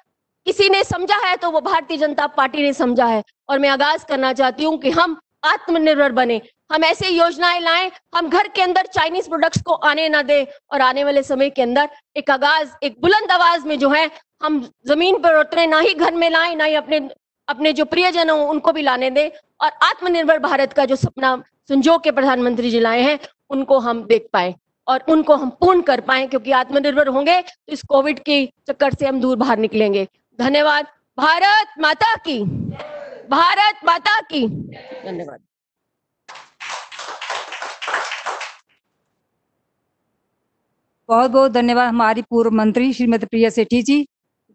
किसी ने समझा है तो वो भारतीय जनता पार्टी ने समझा है। और मैं आगाज करना चाहती हूँ कि हम आत्मनिर्भर बने, हम ऐसे योजनाएं लाएं, हम घर के अंदर चाइनीज प्रोडक्ट्स को आने ना दें, और आने वाले समय के अंदर एक आगाज, एक बुलंद आवाज में जो है हम जमीन पर उतरे, ना ही घर में लाएं, ना ही अपने जो प्रियजन हो उनको भी लाने दें, और आत्मनिर्भर भारत का जो सपना संजो के प्रधानमंत्री जी लाए हैं उनको हम देख पाए और उनको हम पूर्ण कर पाए। क्योंकि आत्मनिर्भर होंगे तो इस कोविड के चक्कर से हम दूर बाहर निकलेंगे। धन्यवाद। भारत माता की, भारत माता की। धन्यवाद। बहुत बहुत धन्यवाद हमारी पूर्व मंत्री श्रीमती प्रिया सेठी जी।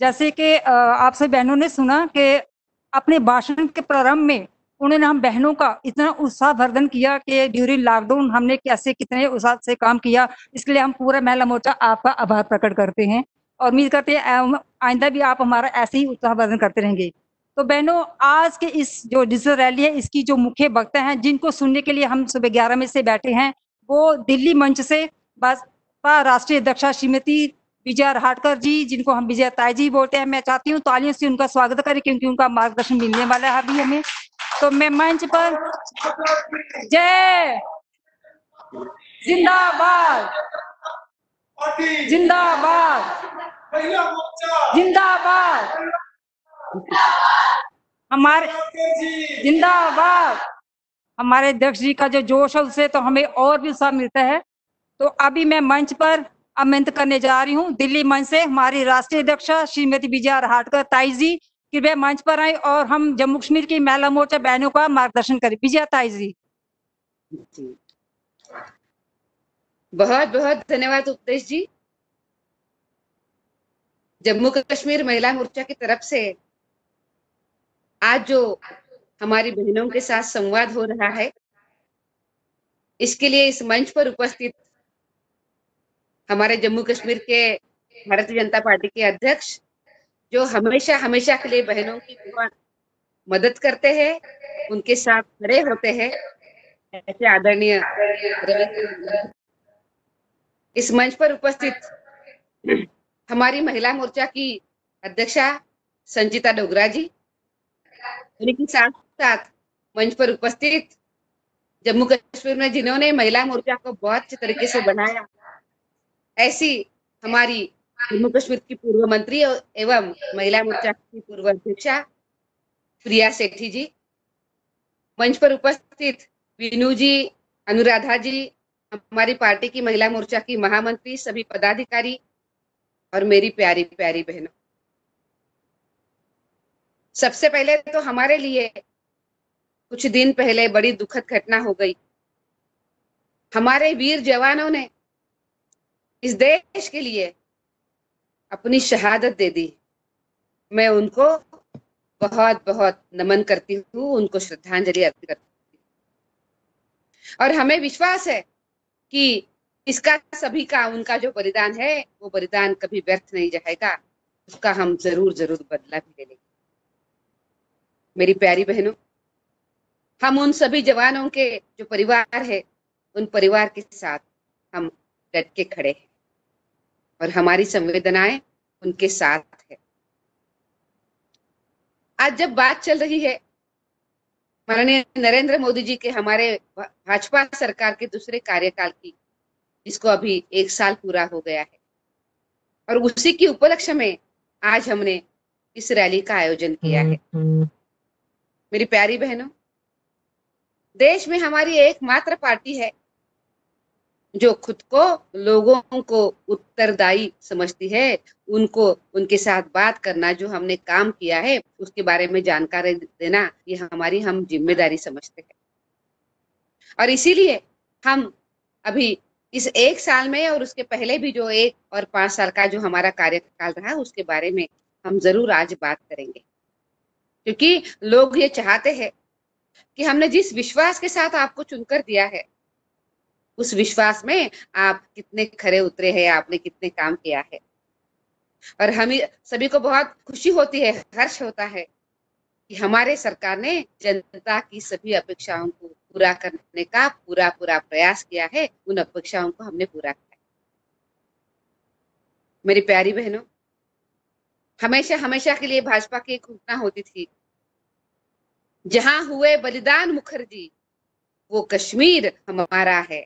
जैसे कि आप सभी बहनों ने सुना कि अपने भाषण के प्रारंभ में उन्होंने हम बहनों का इतना उत्साहवर्धन किया कि ड्यूरिंग लॉकडाउन हमने कैसे कितने उत्साह से काम किया। इसके लिए हम पूरा महिला मोर्चा आपका आभार प्रकट करते हैं और उम्मीद करते हैं आइंदा भी आप हमारा ऐसे ही उत्साहवर्धन करते रहेंगे। तो बहनों, आज के इस जो डिजिटल रैली है, इसकी जो मुख्य वक्ता हैं जिनको सुनने के लिए हम सुबह 11 बजे से बैठे हैं, वो दिल्ली मंच से भाजपा राष्ट्रीय अध्यक्षा श्रीमती विजया रहाटकर जी, जिनको हम विजया ताई जी बोलते हैं। मैं चाहती हूँ तालियों से उनका स्वागत करें क्योंकि उनका मार्गदर्शन मिलने वाला है अभी हमें। तो मैं मंच पर जय जिंदाबाद, जिंदाबाद, जिंदाबाद, हमारे जिंदाबाद। हमारे अध्यक्ष जी का जो जोश है उससे तो हमें और भी उत्साह मिलता है। तो अभी मैं मंच पर आमंत्रित करने जा रही हूँ दिल्ली मंच से हमारी राष्ट्रीय अध्यक्षा श्रीमती विजया रहाटकर ताई जी, कृपया मंच पर आए और हम जम्मू कश्मीर की महिला मोर्चा बहनों का मार्गदर्शन करें। विजया ताई जी। बहुत बहुत धन्यवाद उपदेश जी। जम्मू कश्मीर महिला मोर्चा की तरफ से आज जो हमारी बहनों के साथ संवाद हो रहा है, इसके लिए इस मंच पर उपस्थित हमारे जम्मू कश्मीर के भारतीय जनता पार्टी के अध्यक्ष, जो हमेशा हमेशा के लिए बहनों की बहुत मदद करते हैं, उनके साथ खड़े होते हैं, ऐसे आदरणीय इस मंच पर उपस्थित हमारी महिला मोर्चा की अध्यक्षा संजीता डोगरा जी, उनके साथ साथ मंच पर उपस्थित जम्मू कश्मीर में जिन्होंने महिला मोर्चा को बहुत अच्छे तरीके से बनाया, ऐसी हमारी जम्मू कश्मीर की पूर्व मंत्री एवं महिला मोर्चा की पूर्व अध्यक्षा प्रिया सेठी जी, मंच पर उपस्थित विनू जी, अनुराधा जी, हमारी पार्टी की महिला मोर्चा की महामंत्री, सभी पदाधिकारी और मेरी प्यारी प्यारी बहनों, सबसे पहले तो हमारे लिए कुछ दिन पहले बड़ी दुखद घटना हो गई। हमारे वीर जवानों ने इस देश के लिए अपनी शहादत दे दी। मैं उनको बहुत बहुत नमन करती हूँ, उनको श्रद्धांजलि अर्पित करती हूँ। और हमें विश्वास है कि इसका सभी का उनका जो बलिदान है वो बलिदान कभी व्यर्थ नहीं जाएगा, उसका हम जरूर जरूर बदला भी ले लेंगे। मेरी प्यारी बहनों, हम उन सभी जवानों के जो परिवार है उन परिवार के साथ हम डट के खड़े हैं और हमारी संवेदनाएं उनके साथ है। आज जब बात चल रही है माननीय नरेंद्र मोदी जी के हमारे भाजपा सरकार के दूसरे कार्यकाल की, जिसको अभी 1 साल पूरा हो गया है, और उसी के उपलक्ष्य में आज हमने इस रैली का आयोजन किया है। मेरी प्यारी बहनों, देश में हमारी एकमात्र पार्टी है जो खुद को लोगों को उत्तरदायी समझती है, उनको उनके साथ बात करना, जो हमने काम किया है उसके बारे में जानकारी देना, ये हमारी हम जिम्मेदारी समझते हैं। और इसीलिए हम अभी इस 1 साल में और उसके पहले भी जो 1 और 5 साल का जो हमारा कार्यकाल रहा उसके बारे में हम जरूर आज बात करेंगे, क्योंकि लोग ये चाहते हैं कि हमने जिस विश्वास के साथ आपको चुनकर दिया है उस विश्वास में आप कितने खरे उतरे हैं, आपने कितने काम किया है। और हम सभी को बहुत खुशी होती है, हर्ष होता है कि हमारे सरकार ने जनता की सभी अपेक्षाओं को पूरा करने का पूरा प्रयास किया है, उन अपेक्षाओं को हमने पूरा किया। मेरी प्यारी बहनों, हमेशा हमेशा के लिए भाजपा की एक घोषणा होती थी, जहां हुए बलिदान मुखर्जी वो कश्मीर हमारा है,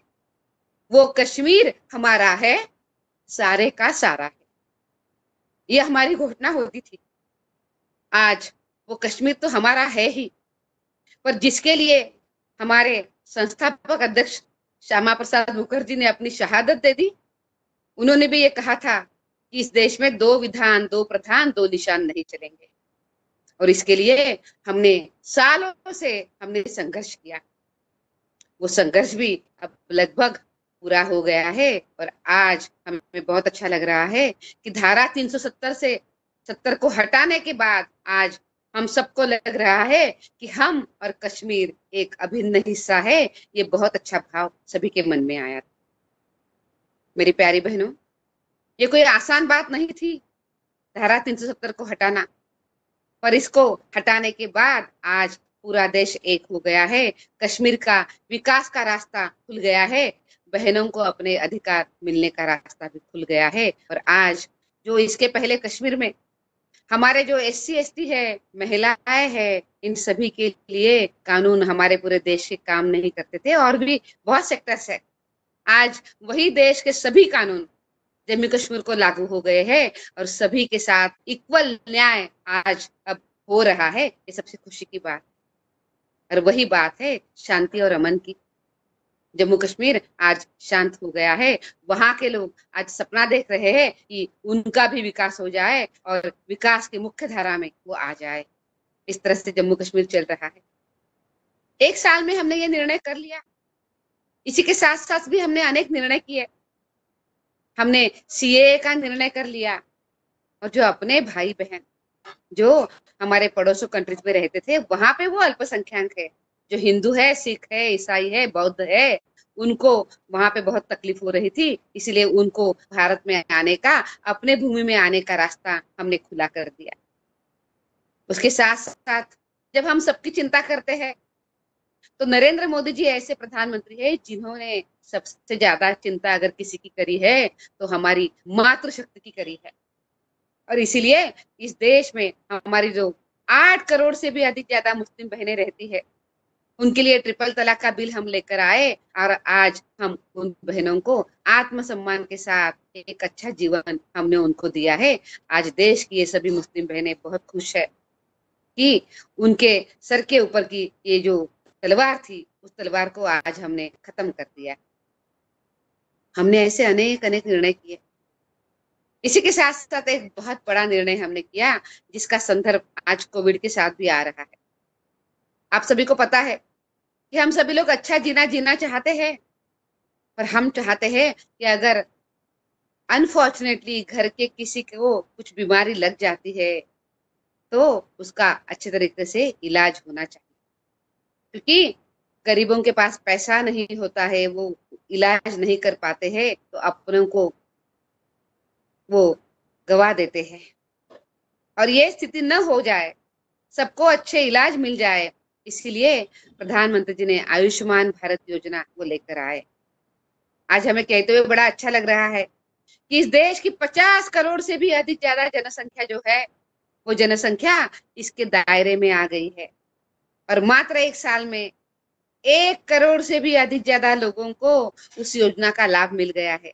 वो कश्मीर हमारा है, सारे का सारा है। ये हमारी घोषणा होती थी। आज वो कश्मीर तो हमारा है ही, पर जिसके लिए हमारे संस्थापक अध्यक्ष श्यामा प्रसाद मुखर्जी ने अपनी शहादत दे दी, उन्होंने भी ये कहा था कि इस देश में 2 विधान, 2 प्रधान, 2 निशान नहीं चलेंगे। और इसके लिए हमने सालों से हमने संघर्ष किया। वो संघर्ष भी अब लगभग पूरा हो गया है और आज हमें बहुत अच्छा लग रहा है कि धारा 370 से 70 को हटाने के बाद आज हम सबको लग रहा है कि हम और कश्मीर एक अभिन्न हिस्सा है। ये बहुत अच्छा भाव सभी के मन में आया। मेरी प्यारी बहनों, ये कोई आसान बात नहीं थी धारा 370 को हटाना, पर इसको हटाने के बाद आज पूरा देश एक हो गया है, कश्मीर का विकास का रास्ता खुल गया है, बहनों को अपने अधिकार मिलने का रास्ता भी खुल गया है। और आज जो इसके पहले कश्मीर में हमारे जो SC ST है, महिलाएं है, इन सभी के लिए कानून हमारे पूरे देश के काम नहीं करते थे और भी बहुत सेक्टर्स है, आज वही देश के सभी कानून जम्मू कश्मीर को लागू हो गए हैं और सभी के साथ इक्वल न्याय आज अब हो रहा है। ये सबसे खुशी की बात, और वही बात है शांति और अमन की। जम्मू कश्मीर आज शांत हो गया है, वहां के लोग आज सपना देख रहे हैं कि उनका भी विकास हो जाए और विकास की मुख्य धारा में वो आ जाए। इस तरह से जम्मू कश्मीर चल रहा है। 1 साल में हमने ये निर्णय कर लिया, इसी के साथ साथ भी हमने अनेक निर्णय किए। हमने CAA का निर्णय कर लिया, और जो अपने भाई बहन जो हमारे पड़ोसों कंट्रीज में रहते थे, वहां पे वो अल्पसंख्यक है, जो हिंदू है, सिख है, ईसाई है, बौद्ध है, उनको वहां पे बहुत तकलीफ हो रही थी, इसलिए उनको भारत में आने का, अपने भूमि में आने का रास्ता हमने खुला कर दिया। उसके साथ साथ जब हम सबकी चिंता करते हैं तो नरेंद्र मोदी जी ऐसे प्रधानमंत्री है जिन्होंने सबसे ज्यादा चिंता अगर किसी की करी है तो हमारी मातृशक्ति की करी है। और इसीलिए इस देश में हमारी जो 8 करोड़ से भी अधिक ज्यादा मुस्लिम बहनें रहती है, उनके लिए ट्रिपल तलाक का बिल हम लेकर आए और आज हम उन बहनों को आत्मसम्मान के साथ एक अच्छा जीवन हमने उनको दिया है। आज देश की ये सभी मुस्लिम बहनें बहुत खुश है कि उनके सर के ऊपर की ये जो तलवार थी, उस तलवार को आज हमने खत्म कर दिया। हमने ऐसे अनेक अनेक निर्णय किए। इसी के साथ साथ एक बहुत बड़ा निर्णय हमने किया जिसका संदर्भ आज कोविड के साथ भी आ रहा है। आप सभी को पता है कि हम सभी लोग अच्छा जीना चाहते हैं, पर हम चाहते हैं कि अगर अनफॉर्चुनेटली घर के किसी को कुछ बीमारी लग जाती है तो उसका अच्छे तरीके से इलाज होना चाहिए, क्योंकि गरीबों के पास पैसा नहीं होता है, वो इलाज नहीं कर पाते हैं, तो अपनों को वो गवा देते हैं। और ये स्थिति न हो जाए, सबको अच्छे इलाज मिल जाए, इसीलिए प्रधानमंत्री जी ने आयुष्मान भारत योजना को लेकर आए। आज हमें कहते हुए बड़ा अच्छा लग रहा है कि इस देश की 50 करोड़ से भी अधिक ज्यादा जनसंख्या जो है, वो जनसंख्या इसके दायरे में आ गई है। और मात्र 1 साल में 1 करोड़ से भी अधिक ज्यादा लोगों को उस योजना का लाभ मिल गया है।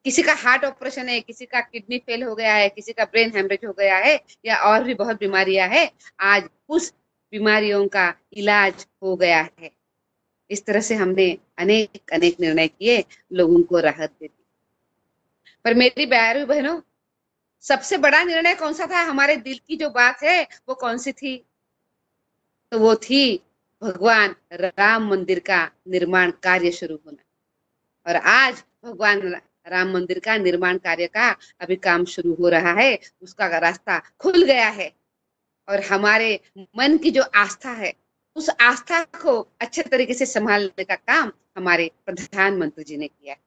किसी का हार्ट ऑपरेशन है, किसी का किडनी फेल हो गया है, किसी का ब्रेन हेमरेज हो गया है, या और भी बहुत बीमारियां हैं, आज उस बीमारियों का इलाज हो गया है। इस तरह से हमने अनेक अनेक निर्णय किए, लोगों को राहत दे दी। पर मेरी प्यारी बहनों, सबसे बड़ा निर्णय कौन सा था? हमारे दिल की जो बात है वो कौन सी थी? तो वो थी भगवान राम मंदिर का निर्माण कार्य शुरू होना। और आज भगवान राम मंदिर का निर्माण कार्य का अभी काम शुरू हो रहा है, उसका रास्ता खुल गया है। और हमारे मन की जो आस्था है, उस आस्था को अच्छे तरीके से संभालने का काम हमारे प्रधानमंत्री जी ने किया है।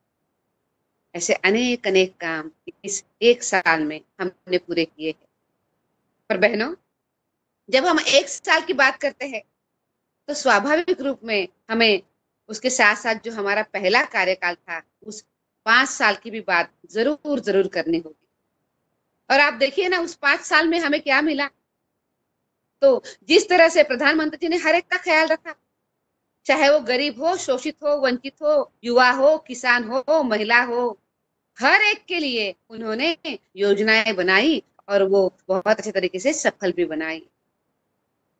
ऐसे अनेक अनेक काम इस 1 साल में हमने पूरे किए हैं। पर बहनों, जब हम 1 साल की बात करते हैं, तो स्वाभाविक रूप में हमें उसके साथ साथ जो हमारा पहला कार्यकाल था, उस 5 साल की भी बात जरूर जरूर करनी होगी। और आप देखिए ना, उस 5 साल में हमें क्या मिला। तो जिस तरह से प्रधानमंत्री जी ने हर एक का ख्याल रखा, चाहे वो गरीब हो, शोषित हो, वंचित हो, युवा हो, किसान हो, महिला हो, हर एक के लिए उन्होंने योजनाएं बनाई और वो बहुत अच्छे तरीके से सफल भी बनाई।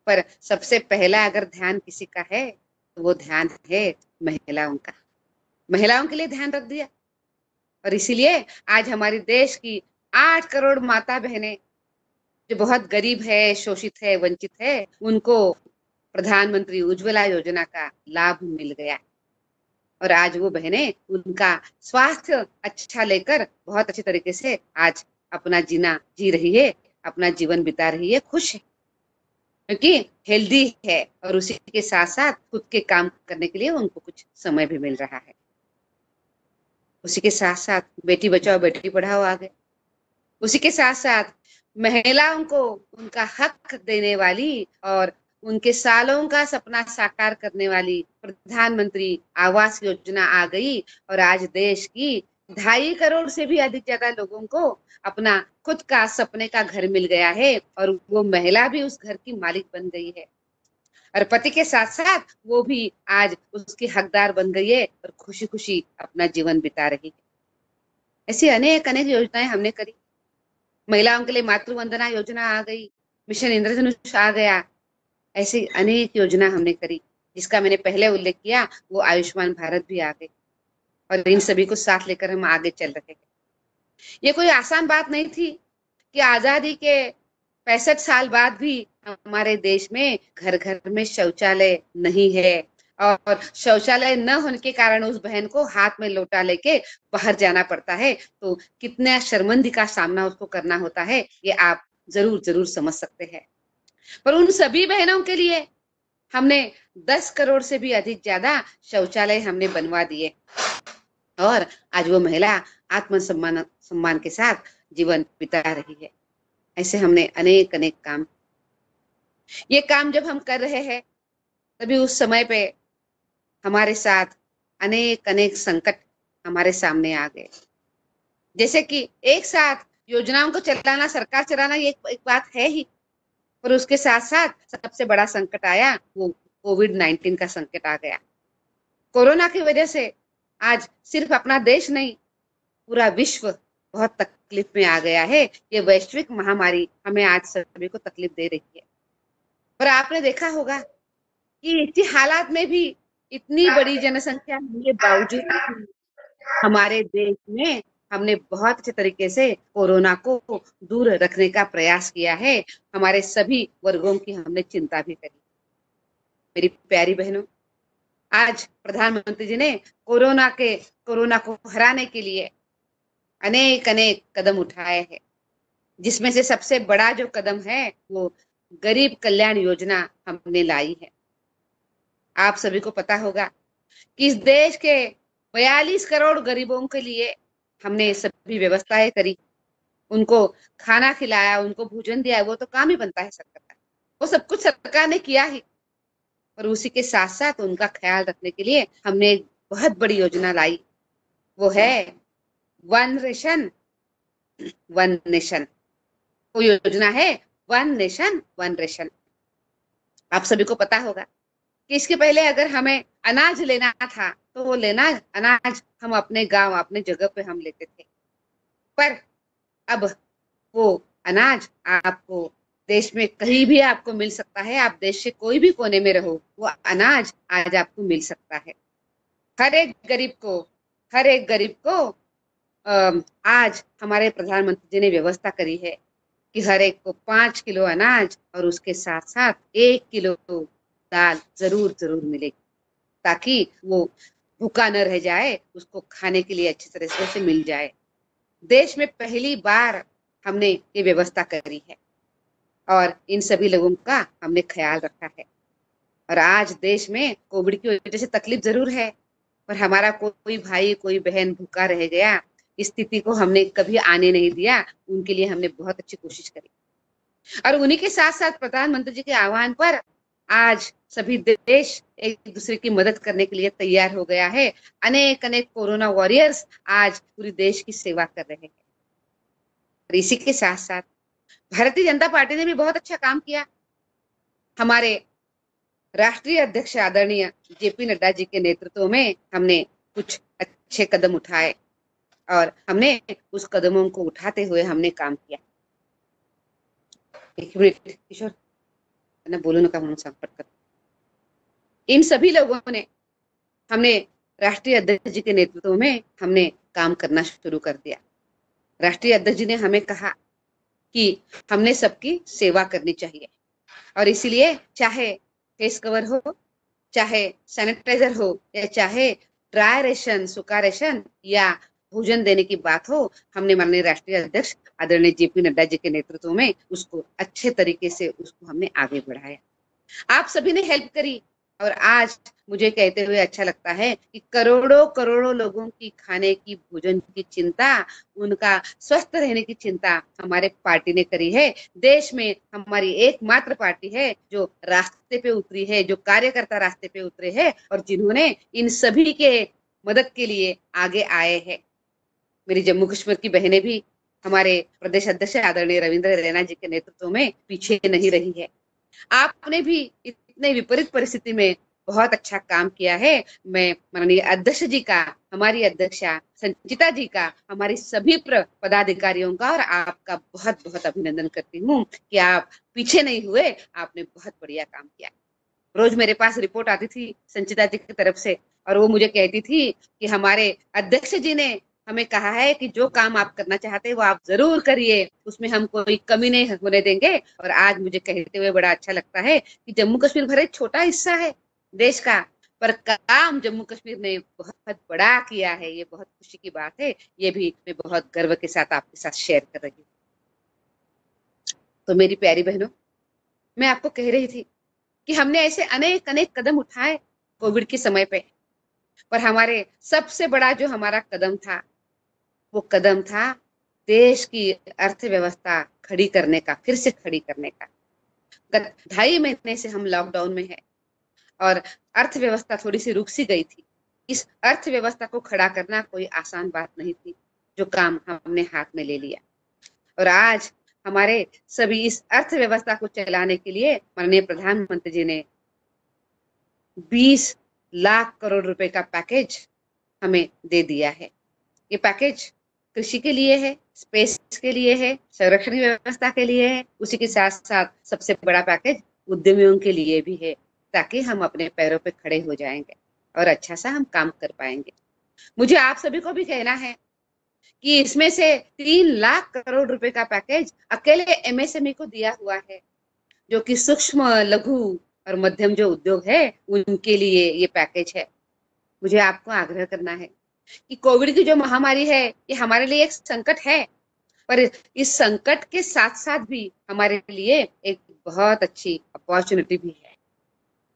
पर सबसे पहला अगर ध्यान किसी का है, तो वो ध्यान है महिलाओं का। महिलाओं के लिए ध्यान रख दिया। और इसीलिए आज हमारे देश की 8 करोड़ माता बहनें जो बहुत गरीब है, शोषित है, वंचित है, उनको प्रधानमंत्री उज्ज्वला योजना का लाभ मिल गया। और आज वो बहनें उनका स्वास्थ्य अच्छा लेकर बहुत अच्छे तरीके से आज अपना जीना जी रही है, अपना जीवन बिता रही है, खुश है, क्योंकि हेल्दी है। और उसी के साथ साथ खुद के काम करने के लिए उनको कुछ समय भी मिल रहा है। उसी के साथ साथ बेटी बचाओ बेटी पढ़ाओ आ गए। उसी के साथ साथ महिलाओं को उनका हक देने वाली और उनके सालों का सपना साकार करने वाली प्रधानमंत्री आवास योजना आ गई। और आज देश की 2.5 करोड़ से भी अधिक ज्यादा लोगों को अपना खुद का सपने का घर मिल गया है, और वो महिला भी उस घर की मालिक बन गई है। और पति के साथ साथ वो भी आज उसकी हकदार बन गई है और खुशी खुशी अपना जीवन बिता रही है। ऐसी अनेक अनेक योजनाएं हमने करी। महिलाओं के लिए मातृ वंदना योजना आ गई, मिशन इंद्रधनुष आ गया। ऐसी अनेक योजना हमने करी, जिसका मैंने पहले उल्लेख किया, वो आयुष्मान भारत भी आ गई। और इन सभी को साथ लेकर हम आगे चल रहे हैं। ये कोई आसान बात नहीं थी कि आजादी के 65 साल बाद भी हमारे देश में घर घर में शौचालय नहीं है, और शौचालय न होने के कारण उस बहन को हाथ में लोटा लेके बाहर जाना पड़ता है। तो कितना शर्मिंदगी का सामना उसको करना होता है, ये आप जरूर जरूर समझ सकते हैं। पर उन सभी बहनों के लिए हमने 10 करोड़ से भी अधिक ज्यादा शौचालय हमने बनवा दिए, और आज वो महिला सम्मान के साथ जीवन बिता रही है। ऐसे हमने अनेक अनेक काम। ये काम जब हम कर रहे हैं, तभी उस समय पे हमारे साथ अनेक अनेक संकट हमारे सामने आ गए। जैसे कि एक साथ योजनाओं को चलाना, सरकार चलाना, ये एक बात है ही, पर उसके साथ साथ सबसे बड़ा संकट आया, वो कोविड-19 का संकट आ गया। कोरोना की वजह से आज सिर्फ अपना देश नहीं, पूरा विश्व बहुत तकलीफ में आ गया है। ये वैश्विक महामारी हमें आज सभी को तकलीफ दे रही है। पर आपने देखा होगा कि इसी हालात में भी, इतनी बड़ी जनसंख्या होने के बावजूद हमारे देश में हमने बहुत अच्छे तरीके से कोरोना को दूर रखने का प्रयास किया है। हमारे सभी वर्गों की हमने चिंता भी करी। मेरी प्यारी बहनों, आज प्रधानमंत्री जी ने कोरोना को हराने के लिए अनेक अनेक कदम उठाए हैं, जिसमें से सबसे बड़ा जो कदम है, वो गरीब कल्याण योजना हमने लाई है। आप सभी को पता होगा कि इस देश के 42 करोड़ गरीबों के लिए हमने सभी व्यवस्थाएं करी, उनको खाना खिलाया, उनको भोजन दिया। वो तो काम ही बनता है सरकार का, वो सब कुछ सरकार ने किया ही। और उसी के साथ साथ उनका ख्याल रखने के लिए हमने एक बहुत बड़ी योजना लाई, वो है वन रेशन वन नेशन। वो योजना है वन नेशन वन रेशन। आप सभी को पता होगा कि इसके पहले अगर हमें अनाज लेना था तो वो अनाज हम अपने गांव, अपने जगह पे हम लेते थे, पर अब वो अनाज आपको देश में कहीं भी आपको मिल सकता है। आप देश के कोई भी कोने में रहो, वो अनाज आज आपको मिल सकता है। हर एक गरीब को आज हमारे प्रधानमंत्री जी ने व्यवस्था करी है कि हर एक को 5 किलो अनाज और उसके साथ साथ 1 किलो दाल जरूर मिलेगी, ताकि वो भूखा न रह जाए, उसको खाने के लिए अच्छी तरह से मिल जाए। देश में पहली बार हमने ये व्यवस्था करी है और इन सभी लोगों का हमने ख्याल रखा है। और आज देश में कोविड की वजह से तकलीफ जरूर है, पर हमारा कोई भाई, कोई बहन भूखा रह गया, इस स्थिति को हमने कभी आने नहीं दिया। उनके लिए हमने बहुत अच्छी कोशिश करी। और उन्हीं के साथ साथ प्रधानमंत्री जी के आह्वान पर आज सभी देश एक दूसरे की मदद करने के लिए तैयार हो गया है। अनेक कोरोना वॉरियर्स आज पूरी देश की सेवा कर रहे हैं। और इसी के साथ साथ भारतीय जनता पार्टी ने भी बहुत अच्छा काम किया। हमारे राष्ट्रीय अध्यक्ष आदरणीय जेपी नड्डा जी के नेतृत्व में हमने कुछ अच्छे कदम उठाए और हमने उस कदमों को उठाते हुए हमने काम किया। एक मिनट किशोर, ना बोलो ना काम संकट कर। इन सभी लोगों ने हमने राष्ट्रीय अध्यक्ष जी के नेतृत्व में हमने काम करना शुरू कर दिया। राष्ट्रीय अध्यक्ष जी ने हमें कहा कि हमने सबकी सेवा करनी चाहिए और इसीलिए चाहे फेस कवर हो, चाहे सैनिटाइजर हो, या चाहे ड्राई रेशन, सूखा रेशन या भोजन देने की बात हो, हमने माननीय राष्ट्रीय अध्यक्ष आदरणीय जेपी नड्डा जी के नेतृत्व में उसको अच्छे तरीके से उसको हमने आगे बढ़ाया। आप सभी ने हेल्प करी और आज मुझे कहते हुए अच्छा लगता है कि करोड़ों लोगों की खाने की, भोजन की चिंता, उनका स्वस्थ रहने की चिंता हमारे पार्टी ने करी है। देश में हमारी एकमात्र पार्टी है जो रास्ते पे उतरी है, जो कार्यकर्ता रास्ते पे उतरे हैं और जिन्होंने इन सभी के मदद के लिए आगे आए हैं। मेरी जम्मू कश्मीर की बहनें भी हमारे प्रदेश अध्यक्ष आदरणीय रविंद्र रैना जी के नेतृत्व में पीछे नहीं रही है। आपने भी इतने विपरीत परिस्थिति में बहुत अच्छा काम किया है। मैं माननीय अध्यक्ष जी का, हमारी अध्यक्षा संचिता जी का, हमारी सभी पदाधिकारियों का और आपका बहुत बहुत अभिनंदन करती हूँ कि आप पीछे नहीं हुए, आपने बहुत बढ़िया काम किया। रोज मेरे पास रिपोर्ट आती थी संचिता जी की तरफ से और वो मुझे कहती थी कि हमारे अध्यक्ष जी ने हमें कहा है कि जो काम आप करना चाहते हैं वो आप जरूर करिए, उसमें हम कोई कमी नहीं होने देंगे। और आज मुझे कहते हुए बड़ा अच्छा लगता है कि जम्मू कश्मीर भले छोटा हिस्सा है देश का, पर काम जम्मू कश्मीर ने बहुत बड़ा किया है। ये बहुत खुशी की बात है, ये भी मैं बहुत गर्व के साथ आपके साथ शेयर कर रही हूँ। तो मेरी प्यारी बहनों, मैं आपको कह रही थी कि हमने ऐसे अनेक कदम उठाए कोविड के समय पे, पर हमारे सबसे बड़ा जो हमारा कदम था वो कदम था देश की अर्थव्यवस्था खड़ी करने का, फिर से खड़ी करने का। गत 2.5 महीने से हम लॉकडाउन में हैं और अर्थव्यवस्था थोड़ी सी रुक सी गई थी। इस अर्थव्यवस्था को खड़ा करना कोई आसान बात नहीं थी, जो काम हमने हाथ में ले लिया। और आज हमारे सभी इस अर्थव्यवस्था को चलाने के लिए माननीय प्रधानमंत्री जी ने 20 लाख करोड़ रुपए का पैकेज हमें दे दिया है। ये पैकेज कृषि के लिए है, स्पेस के लिए है, संरक्षण व्यवस्था के लिए है, उसी के साथ साथ सबसे बड़ा पैकेज उद्यमियों के लिए भी है, ताकि हम अपने पैरों पे खड़े हो जाएंगे और अच्छा सा हम काम कर पाएंगे। मुझे आप सभी को भी कहना है कि इसमें से 3 लाख करोड़ रुपए का पैकेज अकेले एमएसएमई को दिया हुआ है, जो कि सूक्ष्म, लघु और मध्यम जो उद्योग है उनके लिए ये पैकेज है। मुझे आपको आग्रह करना है कि कोविड की जो महामारी है ये हमारे लिए एक संकट है, पर इस संकट के साथ साथ भी हमारे लिए एक बहुत अच्छी अपॉर्चुनिटी भी है।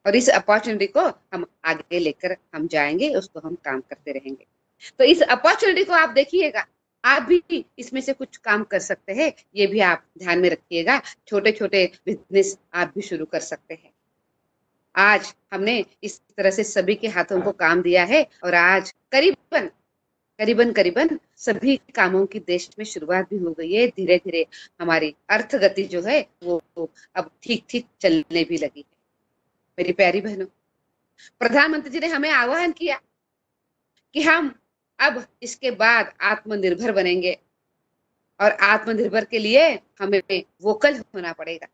और इस अपॉर्चुनिटी को हम आगे लेकर हम जाएंगे, उसको हम काम करते रहेंगे। तो इस अपॉर्चुनिटी को आप देखिएगा, आप भी इसमें से कुछ काम कर सकते हैं, ये भी आप ध्यान में रखिएगा। छोटे छोटे बिजनेस आप भी शुरू कर सकते हैं। आज हमने इस तरह से सभी के हाथों को काम दिया है और आज करीबन करीबन करीबन सभी कामों की देश में शुरुआत भी हो गई है। धीरे धीरे हमारी अर्थ गति जो है वो अब ठीक ठीक चलने भी लगी है। मेरी प्यारी बहनों, प्रधानमंत्री जी ने हमें आह्वान किया कि हम अब इसके बाद आत्मनिर्भर बनेंगे और आत्मनिर्भर के लिए हमें वोकल होना पड़ेगा।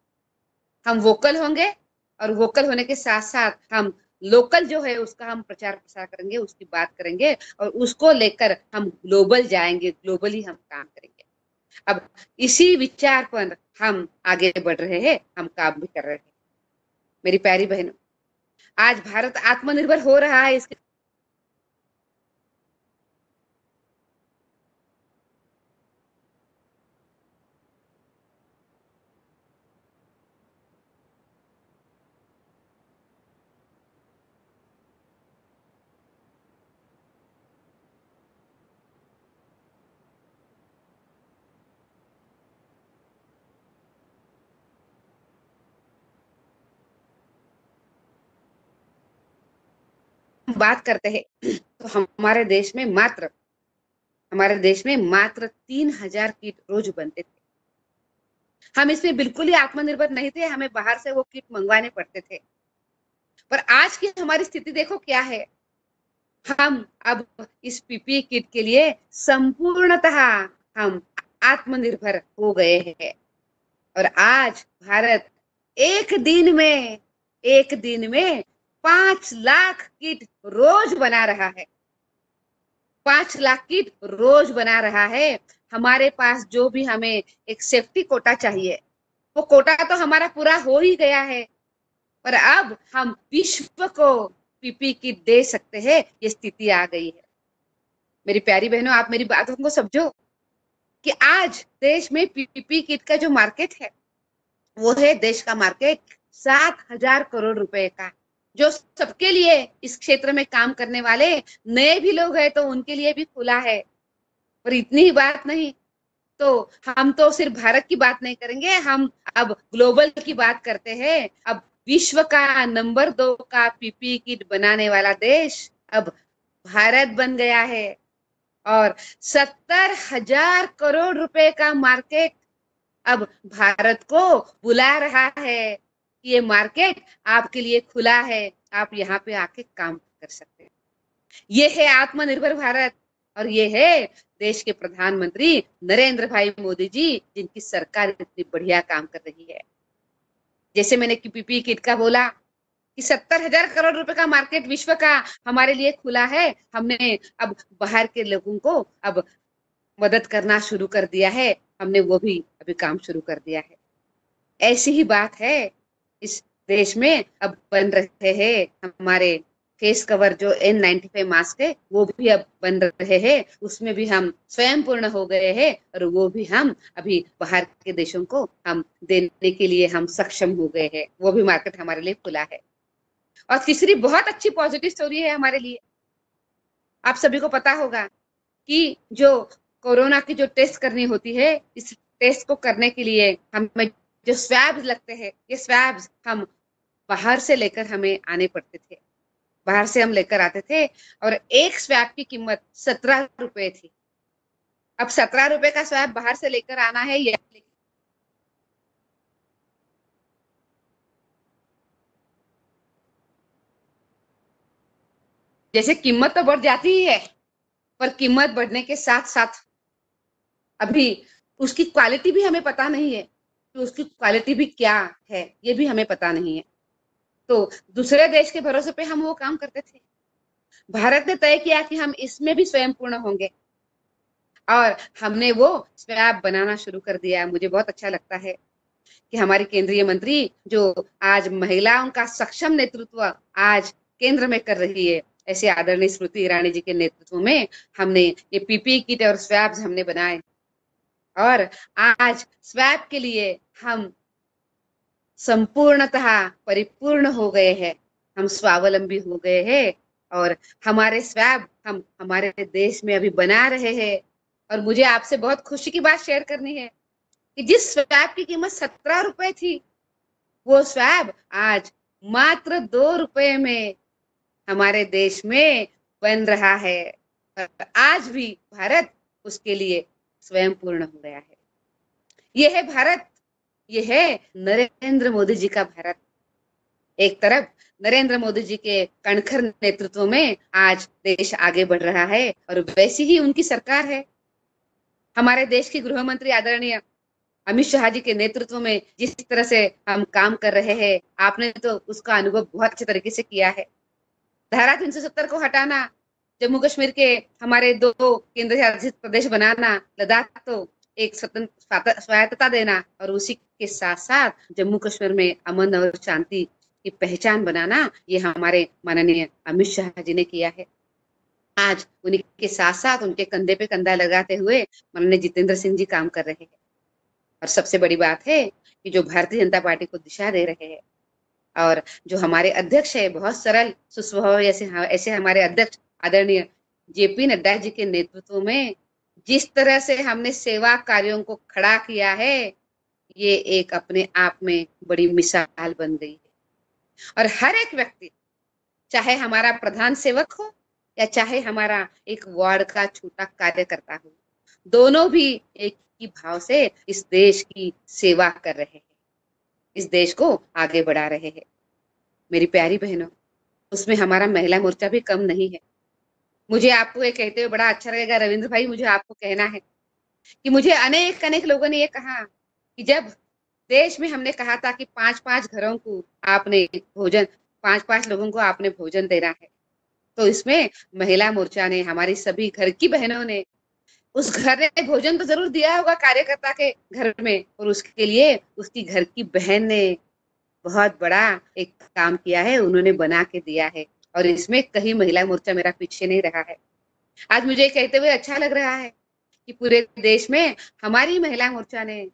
हम वोकल होंगे और वोकल होने के साथ साथ हम लोकल जो है उसका हम प्रचार प्रसार करेंगे, उसकी बात करेंगे और उसको लेकर हम ग्लोबल जाएंगे, ग्लोबली हम काम करेंगे। अब इसी विचार पर हम आगे बढ़ रहे हैं, हम काम भी कर रहे हैं। मेरी प्यारी बहनों, आज भारत आत्मनिर्भर हो रहा है। इसके बात करते हैं तो हमारे देश में मात्र 3000 किट रोज बनते थे। हम इसमें बिल्कुल ही आत्मनिर्भर नहीं थे, हमें बाहर से वो किट मंगवाने पड़ते थे। पर आज की हमारी स्थिति देखो क्या है। हम अब इस पीपीई किट के लिए संपूर्णतः हम आत्मनिर्भर हो गए हैं और आज भारत एक दिन में 5 लाख किट रोज बना रहा है। 5 लाख किट रोज बना रहा है। हमारे पास जो भी हमें एक सेफ्टी कोटा चाहिए, वो कोटा तो हमारा पूरा हो ही गया है, पर अब हम विश्व को पीपीई किट दे सकते हैं, ये स्थिति आ गई है। मेरी प्यारी बहनों, आप मेरी बातों को समझो कि आज देश में पीपीई किट का जो मार्केट है वो है, देश का मार्केट 7,000 करोड़ रुपए का, जो सबके लिए इस क्षेत्र में काम करने वाले नए भी लोग हैं तो उनके लिए भी खुला है। पर इतनी ही बात नहीं, तो हम तो सिर्फ भारत की बात नहीं करेंगे, हम अब ग्लोबल की बात करते हैं। अब विश्व का नंबर 2 का पीपीई किट बनाने वाला देश अब भारत बन गया है और 70,000 करोड़ रुपए का मार्केट अब भारत को बुला रहा है। ये मार्केट आपके लिए खुला है, आप यहाँ पे आके काम कर सकते हैं। ये है आत्मनिर्भर भारत और ये है देश के प्रधानमंत्री नरेंद्र भाई मोदी जी, जिनकी सरकार इतनी बढ़िया काम कर रही है। जैसे मैंने पीपीई किट का बोला कि 70,000 करोड़ रुपए का मार्केट विश्व का हमारे लिए खुला है। हमने अब बाहर के लोगों को अब मदद करना शुरू कर दिया है, हमने वो भी अभी काम शुरू कर दिया है। ऐसी ही बात है, इस देश में अब बन रहे हैं हमारे फेस कवर जो N95 मास्क है, वो भी अब बन रहे हैं। उसमें भी हम स्वयं पूर्ण हो गए हैं और वो भी हम अभी बाहर के देशों को हम देने के लिए हम सक्षम हो गए हैं। वो भी मार्केट हमारे लिए खुला है। और तीसरी बहुत अच्छी पॉजिटिव स्टोरी है हमारे लिए। आप सभी को पता होगा कि जो कोरोना की जो टेस्ट करनी होती है, इस टेस्ट को करने के लिए हमें जो स्वैब्स लगते हैं, ये स्वैब्स हम बाहर से लेकर हमें आने पड़ते थे। बाहर से हम लेकर आते थे और एक स्वैब की कीमत 17 रुपए थी। अब 17 रुपए का स्वैब बाहर से लेकर आना है, ये जैसे कीमत तो बढ़ जाती ही है, पर कीमत बढ़ने के साथ साथ अभी उसकी क्वालिटी भी हमें पता नहीं है कि उसकी क्वालिटी भी क्या है, ये भी हमें पता नहीं है। तो दूसरे देश के भरोसे पे हम वो काम करते थे। भारत ने तय किया कि हम इसमें भी स्वयं पूर्ण होंगे और हमने वो स्वैब बनाना शुरू कर दिया। मुझे बहुत अच्छा लगता है कि हमारी केंद्रीय मंत्री जो आज महिलाओं का सक्षम नेतृत्व आज केंद्र में कर रही है, ऐसे आदरणीय स्मृति ईरानी जी के नेतृत्व में हमने ये पीपीई किट और स्वैब्स हमने बनाए और आज स्वैब के लिए हम संपूर्णतः परिपूर्ण हो गए हैं। हम स्वावलंबी हो गए हैं और हमारे स्वैब हम हमारे देश में अभी बना रहे हैं। और मुझे आपसे बहुत खुशी की बात शेयर करनी है कि जिस स्वैब की कीमत 17 रुपए थी, वो स्वैब आज मात्र 2 रुपए में हमारे देश में बन रहा है। और आज भी भारत उसके लिए स्वयं पूर्ण हो गया है। यह है भारत, यह है नरेंद्र मोदी जी का भारत। एक तरफ नरेंद्र मोदी जी के कणखर नेतृत्व में आज देश आगे बढ़ रहा है और वैसी ही उनकी सरकार है। हमारे देश की गृह मंत्री आदरणीय अमित शाह जी के नेतृत्व में जिस तरह से हम काम कर रहे हैं, आपने तो उसका अनुभव बहुत अच्छे तरीके से किया है। धारा 370 को हटाना, जम्मू कश्मीर के हमारे 2 केंद्र शासित प्रदेश बनाना, लद्दाख को एक स्वतंत्र स्वायत्तता देना और उसी के साथ साथ जम्मू कश्मीर में अमन और शांति की पहचान बनाना, ये हमारे माननीय अमित शाह जी ने किया है। आज उन्हीं के साथ साथ उनके कंधे पे कंधा लगाते हुए माननीय जितेंद्र सिंह जी काम कर रहे हैं। और सबसे बड़ी बात है कि जो भारतीय जनता पार्टी को दिशा दे रहे हैं और जो हमारे अध्यक्ष है, बहुत सरल सुस्वभाव ऐसे हमारे अध्यक्ष आदरणीय जेपी नड्डा जी के नेतृत्व में जिस तरह से हमने सेवा कार्यों को खड़ा किया है, ये एक अपने आप में बड़ी मिसाल बन गई है। और हर एक व्यक्ति, चाहे हमारा प्रधान सेवक हो या चाहे हमारा एक वार्ड का छोटा कार्यकर्ता हो, दोनों भी एक ही भाव से इस देश की सेवा कर रहे हैं, इस देश को आगे बढ़ा रहे हैं। मेरी प्यारी बहनों, उसमें हमारा महिला मोर्चा भी कम नहीं है। मुझे आपको ये कहते हुए बड़ा अच्छा लगेगा रविंद्र भाई, मुझे आपको कहना है कि मुझे अनेक लोगों ने ये कहा कि जब देश में हमने कहा था कि 5-5 घरों को आपने भोजन, 5-5 लोगों को आपने भोजन देना है, तो इसमें महिला मोर्चा ने, हमारी सभी घर की बहनों ने, उस घर ने भोजन तो जरूर दिया होगा कार्यकर्ता के घर में, और उसके लिए उसकी घर की बहन ने बहुत बड़ा एक काम किया है, उन्होंने बना के दिया है। और इसमें कहीं महिला मोर्चा मेरा पीछे नहीं रहा है। आज मुझे कहते हुए अच्छा लग रहा है कि पूरे देश में हमारी महिला मोर्चा ने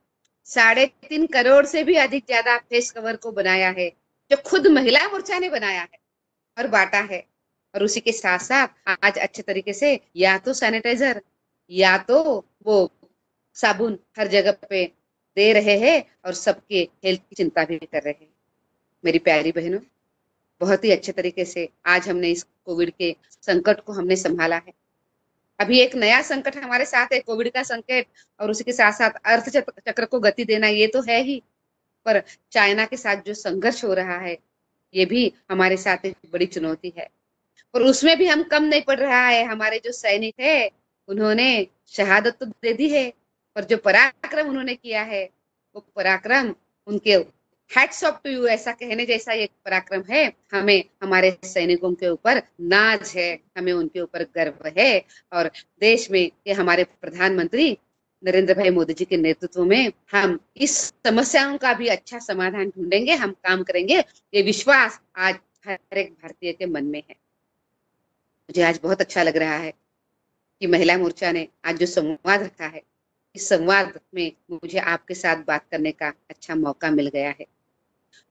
3.5 करोड़ से भी अधिक ज्यादा फेस कवर को बनाया है, जो खुद महिला मोर्चा ने बनाया है और बांटा है। और उसी के साथ साथ आज अच्छे तरीके से या तो सैनिटाइजर या तो वो साबुन हर जगह पे दे रहे हैं और सबके हेल्थ की चिंता भी कर रहे हैं। मेरी प्यारी बहनों, बहुत ही अच्छे तरीके से आज हमने इस कोविड के संकट को हमने संभाला है। अभी एक नया संकट हमारे साथ है, कोविड का संकट, और उसी के साथ साथ अर्थचक्र को गति देना, ये तो है ही, पर चाइना के साथ जो संघर्ष हो रहा है, ये भी हमारे साथ एक बड़ी चुनौती है। और उसमें भी हम कम नहीं पड़ रहा है। हमारे जो सैनिक है, उन्होंने शहादत तो दे दी है, पर जो पराक्रम उन्होंने किया है, वो पराक्रम उनके हैट्स ऑफ टू यू ऐसा कहने जैसा एक पराक्रम है। हमें हमारे सैनिकों के ऊपर नाज है, हमें उनके ऊपर गर्व है। और देश में ये हमारे प्रधानमंत्री नरेंद्र भाई मोदी जी के नेतृत्व में हम इस समस्याओं का भी अच्छा समाधान ढूंढेंगे, हम काम करेंगे, ये विश्वास आज हर एक भारतीय के मन में है। मुझे आज बहुत अच्छा लग रहा है कि महिला मोर्चा ने आज जो संवाद रखा है, इस संवाद में मुझे आपके साथ बात करने का अच्छा मौका मिल गया है।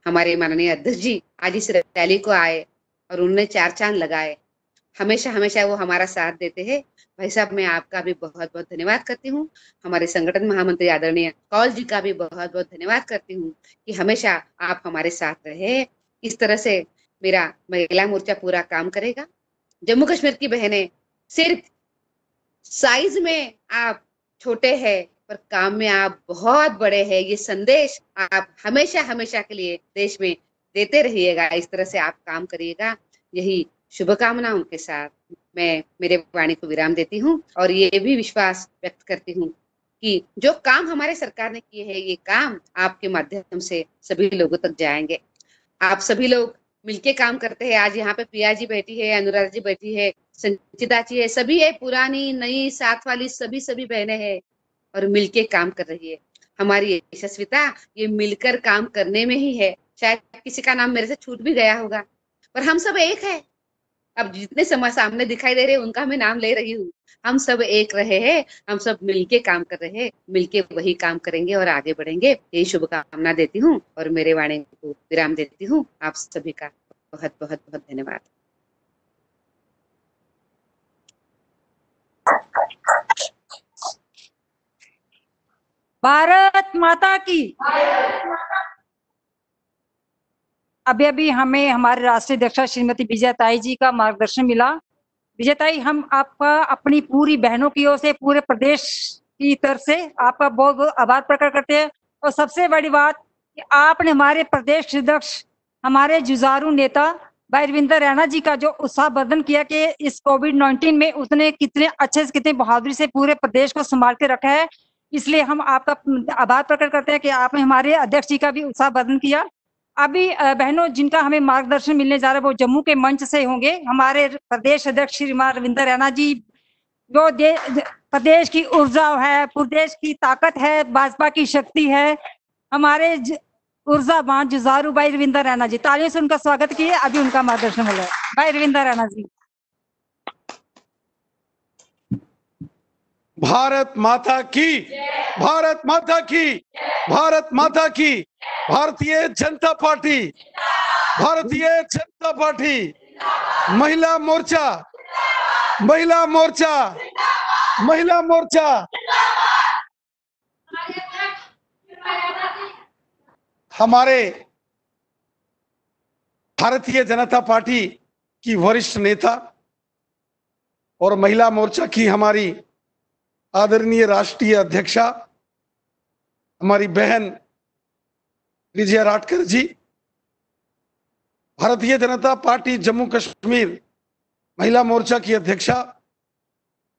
हमारे माननीय अध्यक्ष जी आज इस रैली को आए और उन्होंने 4 चांद लगाए। हमेशा हमेशा वो हमारा साथ देते हैं। भाई साहब, मैं आपका भी बहुत बहुत धन्यवाद करती हूँ। हमारे संगठन महामंत्री आदरणीय कौल जी का भी बहुत बहुत धन्यवाद करती हूँ कि हमेशा आप हमारे साथ रहे। इस तरह से मेरा महिला मोर्चा पूरा काम करेगा। जम्मू कश्मीर की बहनें, सिर्फ साइज में आप छोटे हैं पर काम में आप बहुत बड़े हैं, ये संदेश आप हमेशा हमेशा के लिए देश में देते रहिएगा। इस तरह से आप काम करिएगा। यही शुभकामनाओं के साथ मैं मेरे वाणी को विराम देती हूँ और ये भी विश्वास व्यक्त करती हूँ कि जो काम हमारे सरकार ने किए हैं, ये काम आपके माध्यम से सभी लोगों तक जाएंगे। आप सभी लोग मिलके काम करते हैं। आज यहाँ पे प्रिया जी बैठी है, अनुराधा जी बैठी है, संचिता जी है, सभी है, पुरानी नई साथ वाली सभी बहनें हैं और मिलके काम कर रही है। हमारी यशस्विता ये मिलकर काम करने में ही है। शायद किसी का नाम मेरे से छूट भी गया होगा, पर हम सब एक है। अब जितने सामने दिखाई दे रहे हैं उनका मैं नाम ले रही हूँ। हम सब एक रहे हैं, हम सब मिलके काम कर रहे हैं, मिलके वही काम करेंगे और आगे बढ़ेंगे। यही शुभकामना देती हूँ और मेरे वाणी को विराम देती हूँ। आप सभी का बहुत बहुत बहुत धन्यवाद। भारत माता की। अभी अभी हमें हमारे राष्ट्रीय अध्यक्षा श्रीमती विजयताई जी का मार्गदर्शन मिला। विजयताई, हम आपका अपनी पूरी बहनों की ओर से, पूरे प्रदेश की तरफ से आपका बहुत बहुत आभार प्रकट करते हैं। और सबसे बड़ी बात कि आपने हमारे प्रदेश अध्यक्ष, हमारे जुझारू नेता भाई रविंदर रैना जी का जो उत्साहवर्धन किया कि इस कोविड-19 में उसने कितने अच्छे से, कितने बहादुरी से पूरे प्रदेश को संभाल के रखा है। इसलिए हम आपका आभार प्रकट करते हैं कि आपने हमारे अध्यक्ष जी का भी उत्साहवर्धन किया। अभी बहनों, जिनका हमें मार्गदर्शन मिलने जा रहा है वो जम्मू के मंच से होंगे। हमारे प्रदेश अध्यक्ष श्रीमान रविंदर रैना जी, जो प्रदेश की ऊर्जा है, प्रदेश की ताकत है, भाजपा की शक्ति है, हमारे ऊर्जावान जुझारू भाई रविंदर रैना जी, तालियों से उनका स्वागत किए। अभी उनका मार्गदर्शन हो रहा है। भाई रविंदर रैना जी। भारत माता की, भारत माता की, भारत माता की। भारतीय जनता पार्टी, भारतीय जनता पार्टी, महिला मोर्चा, महिला मोर्चा, महिला मोर्चा। हमारे भारतीय जनता पार्टी की वरिष्ठ नेता और महिला मोर्चा की हमारी आदरणीय राष्ट्रीय अध्यक्षा हमारी बहन विजया राटकर जी, भारतीय जनता पार्टी जम्मू कश्मीर महिला मोर्चा की अध्यक्षा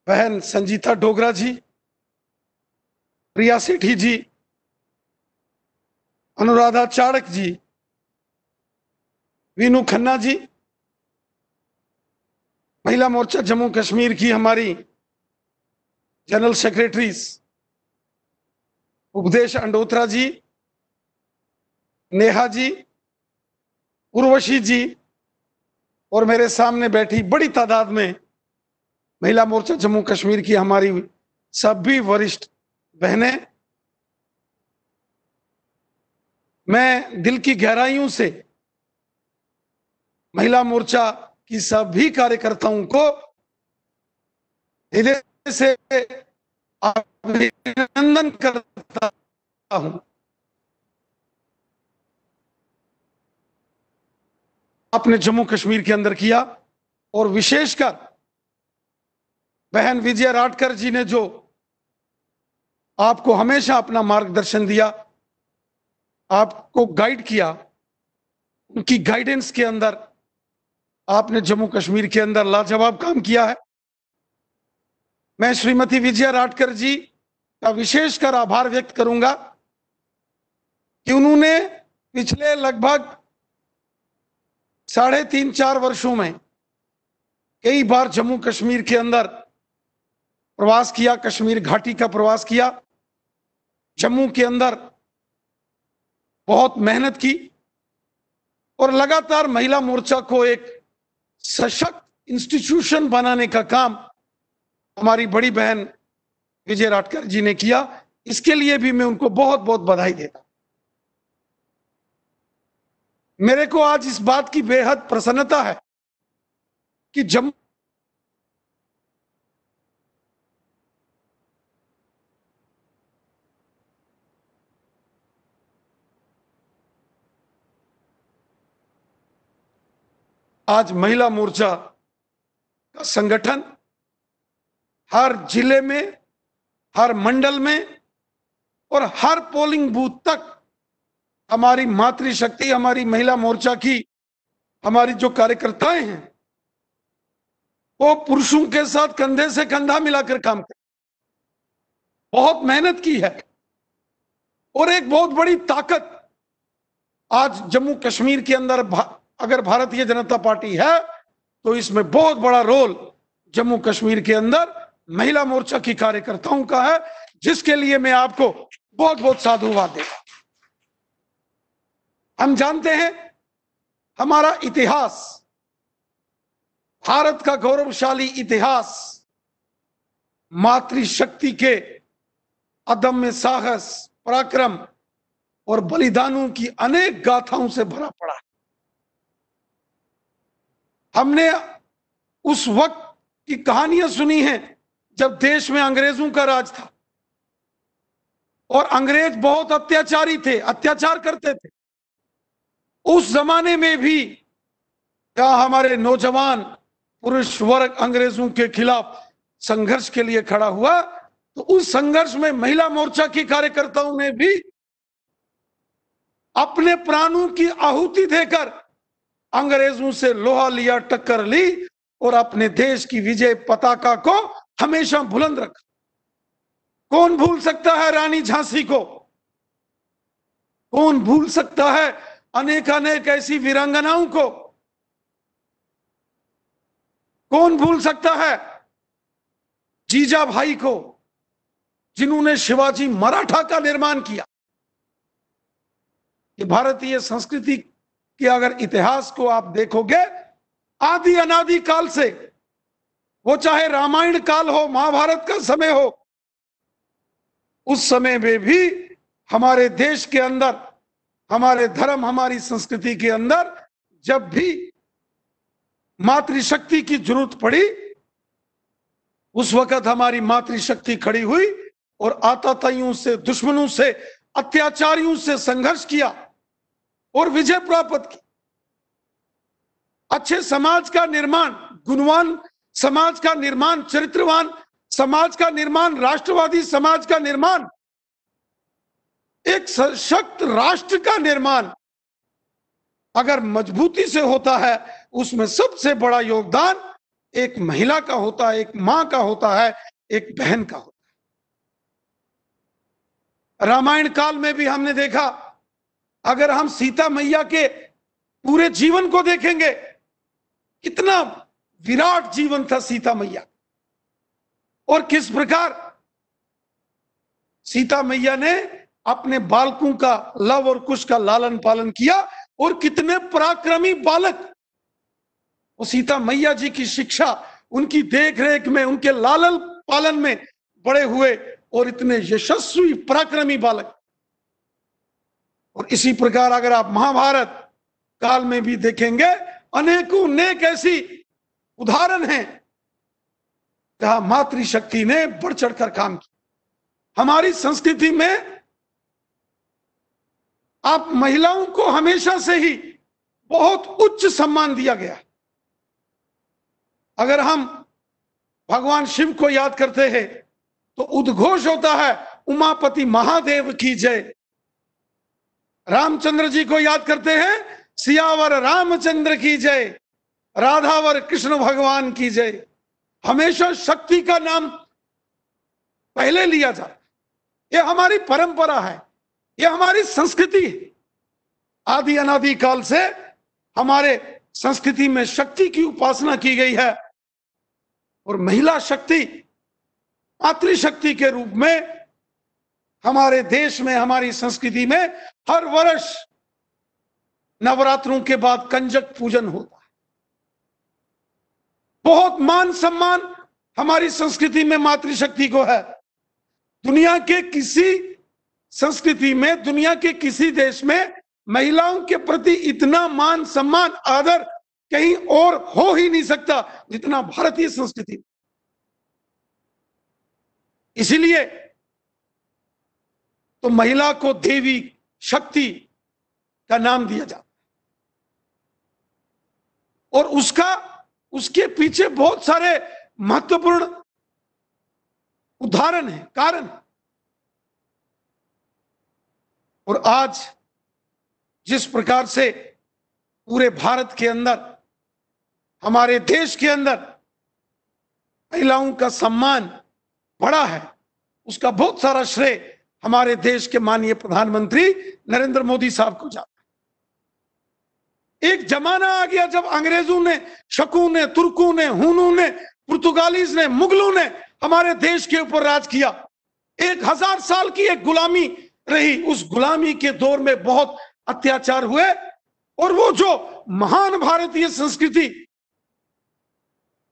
बहन संजीता डोगरा जी, प्रिया सेठी जी, अनुराधा चाड़क जी, वीनू खन्ना जी, महिला मोर्चा जम्मू कश्मीर की हमारी जनरल सेक्रेटरीज उपदेश अंडोत्रा जी, नेहा जी, उर्वशी जी और मेरे सामने बैठी बड़ी तादाद में महिला मोर्चा जम्मू कश्मीर की हमारी सभी वरिष्ठ बहनें, मैं दिल की गहराइयों से महिला मोर्चा की सभी कार्यकर्ताओं को हृदय से अभिनंदन करता हूं। आपने जम्मू कश्मीर के अंदर किया और विशेषकर बहन विजया राटकर जी ने जो आपको हमेशा अपना मार्गदर्शन दिया, आपको गाइड किया, उनकी गाइडेंस के अंदर आपने जम्मू कश्मीर के अंदर लाजवाब काम किया है। मैं श्रीमती विजया राटकर जी का विशेषकर आभार व्यक्त करूंगा कि उन्होंने पिछले लगभग 3.5-4 वर्षों में कई बार जम्मू कश्मीर के अंदर प्रवास किया, कश्मीर घाटी का प्रवास किया, जम्मू के अंदर बहुत मेहनत की और लगातार महिला मोर्चा को एक सशक्त इंस्टीट्यूशन बनाने का काम हमारी बड़ी बहन विजय राटकर जी ने किया। इसके लिए भी मैं उनको बहुत बहुत बधाई देता हूं। मेरे को आज इस बात की बेहद प्रसन्नता है कि जम्मू आज महिला मोर्चा का संगठन हर जिले में, हर मंडल में और हर पोलिंग बूथ तक हमारी मातृशक्ति, हमारी महिला मोर्चा की हमारी जो कार्यकर्ताएं हैं वो पुरुषों के साथ कंधे से कंधा मिलाकर काम कर, बहुत मेहनत की है और एक बहुत बड़ी ताकत आज जम्मू कश्मीर के अंदर अगर भारतीय जनता पार्टी है तो इसमें बहुत बड़ा रोल जम्मू कश्मीर के अंदर महिला मोर्चा की कार्यकर्ताओं का है, जिसके लिए मैं आपको बहुत बहुत साधुवाद देता। हम जानते हैं हमारा इतिहास, भारत का गौरवशाली इतिहास मातृशक्ति के अदम्य साहस, पराक्रम और बलिदानों की अनेक गाथाओं से भरा पड़ा है। हमने उस वक्त की कहानियां सुनी हैं जब देश में अंग्रेजों का राज था और अंग्रेज बहुत अत्याचारी थे, अत्याचार करते थे। उस जमाने में भी क्या हमारे नौजवान पुरुष वर्ग अंग्रेजों के खिलाफ संघर्ष के लिए खड़ा हुआ, तो उस संघर्ष में महिला मोर्चा के कार्यकर्ताओं ने भी अपने प्राणों की आहुति देकर अंग्रेजों से लोहा लिया, टक्कर ली और अपने देश की विजय पताका को हमेशा बुलंद रखा। कौन भूल सकता है रानी झांसी को? कौन भूल सकता है अनेक अनेक ऐसी वीरांगनाओं को? कौन भूल सकता है जीजा भाई को, जिन्होंने शिवाजी मराठा का निर्माण किया? ये भारतीय संस्कृति के अगर इतिहास को आप देखोगे, आदि अनादि काल से, वो चाहे रामायण काल हो, महाभारत का समय हो, उस समय में भी हमारे देश के अंदर, हमारे धर्म, हमारी संस्कृति के अंदर जब भी मातृशक्ति की जरूरत पड़ी, उस वक्त हमारी मातृशक्ति खड़ी हुई और आतताइयों से, दुश्मनों से, अत्याचारियों से संघर्ष किया और विजय प्राप्त की। अच्छे समाज का निर्माण, गुणवान समाज का निर्माण, चरित्रवान समाज का निर्माण, राष्ट्रवादी समाज का निर्माण, एक सशक्त राष्ट्र का निर्माण अगर मजबूती से होता है, उसमें सबसे बड़ा योगदान एक महिला का होता है, एक मां का होता है, एक बहन का होता है। रामायण काल में भी हमने देखा, अगर हम सीता मैया के पूरे जीवन को देखेंगे, कितना विराट जीवन था सीता मैया, और किस प्रकार सीता मैया ने अपने बालकों का, लव और कुश का लालन पालन किया, और कितने पराक्रमी बालक वो सीता मैया जी की शिक्षा, उनकी देखरेख में, उनके लालन पालन में बड़े हुए, और इतने यशस्वी पराक्रमी बालक। और इसी प्रकार अगर आप महाभारत काल में भी देखेंगे, अनेकों नेक ऐसी उदाहरण हैं जहां मातृशक्ति ने बढ़ चढ़कर काम किया। हमारी संस्कृति में आप महिलाओं को हमेशा से ही बहुत उच्च सम्मान दिया गया। अगर हम भगवान शिव को याद करते हैं तो उद्घोष होता है, उमापति महादेव की जय। रामचंद्र जी को याद करते हैं, सियावर रामचंद्र की जय, राधावर कृष्ण भगवान की जय। हमेशा शक्ति का नाम पहले लिया जाता है। यह हमारी परंपरा है, यह हमारी संस्कृति है। आदि अनादि काल से हमारे संस्कृति में शक्ति की उपासना की गई है, और महिला शक्ति मातृशक्ति के रूप में हमारे देश में, हमारी संस्कृति में हर वर्ष नवरात्रों के बाद कंजक पूजन होता है। बहुत मान सम्मान हमारी संस्कृति में मातृशक्ति को है। दुनिया के किसी संस्कृति में, दुनिया के किसी देश में महिलाओं के प्रति इतना मान सम्मान, आदर कहीं और हो ही नहीं सकता जितना भारतीय संस्कृति में। इसीलिए तो महिला को देवी शक्ति का नाम दिया जाता है, और उसके पीछे बहुत सारे महत्वपूर्ण उदाहरण हैं, कारण। और आज जिस प्रकार से पूरे भारत के अंदर, हमारे देश के अंदर महिलाओं का सम्मान बढ़ा है, उसका बहुत सारा श्रेय हमारे देश के माननीय प्रधानमंत्री नरेंद्र मोदी साहब को जाता है। एक जमाना आ गया जब अंग्रेजों ने, शकू ने, तुर्कों ने, हुनों ने, पुर्तगालीज ने, मुगलों ने हमारे देश के ऊपर राज किया। 1000 साल की एक गुलामी रही। उस गुलामी के दौर में बहुत अत्याचार हुए, और वो जो महान भारतीय संस्कृति,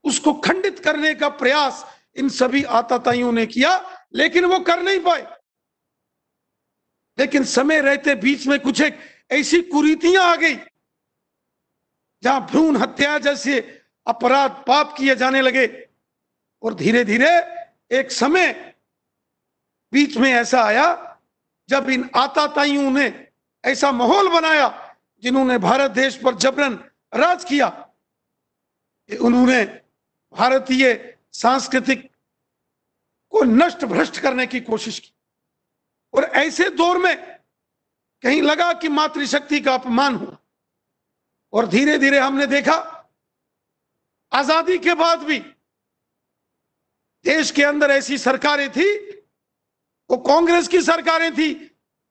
उसको खंडित करने का प्रयास इन सभी आतताइयों ने किया, लेकिन वो कर नहीं पाए। लेकिन समय रहते बीच में कुछ एक ऐसी कुरीतियां आ गई जहां भ्रूण हत्या जैसे अपराध पाप किए जाने लगे, और धीरे धीरे एक समय बीच में ऐसा आया जब इन आताताइयों ने ऐसा माहौल बनाया जिन्होंने भारत देश पर जबरन राज किया, उन्होंने भारतीय सांस्कृतिक को नष्ट भ्रष्ट करने की कोशिश की। और ऐसे दौर में कहीं लगा कि मातृशक्ति का अपमान हुआ, और धीरे धीरे हमने देखा आजादी के बाद भी देश के अंदर ऐसी सरकारें थी, वो कांग्रेस की सरकारें थी,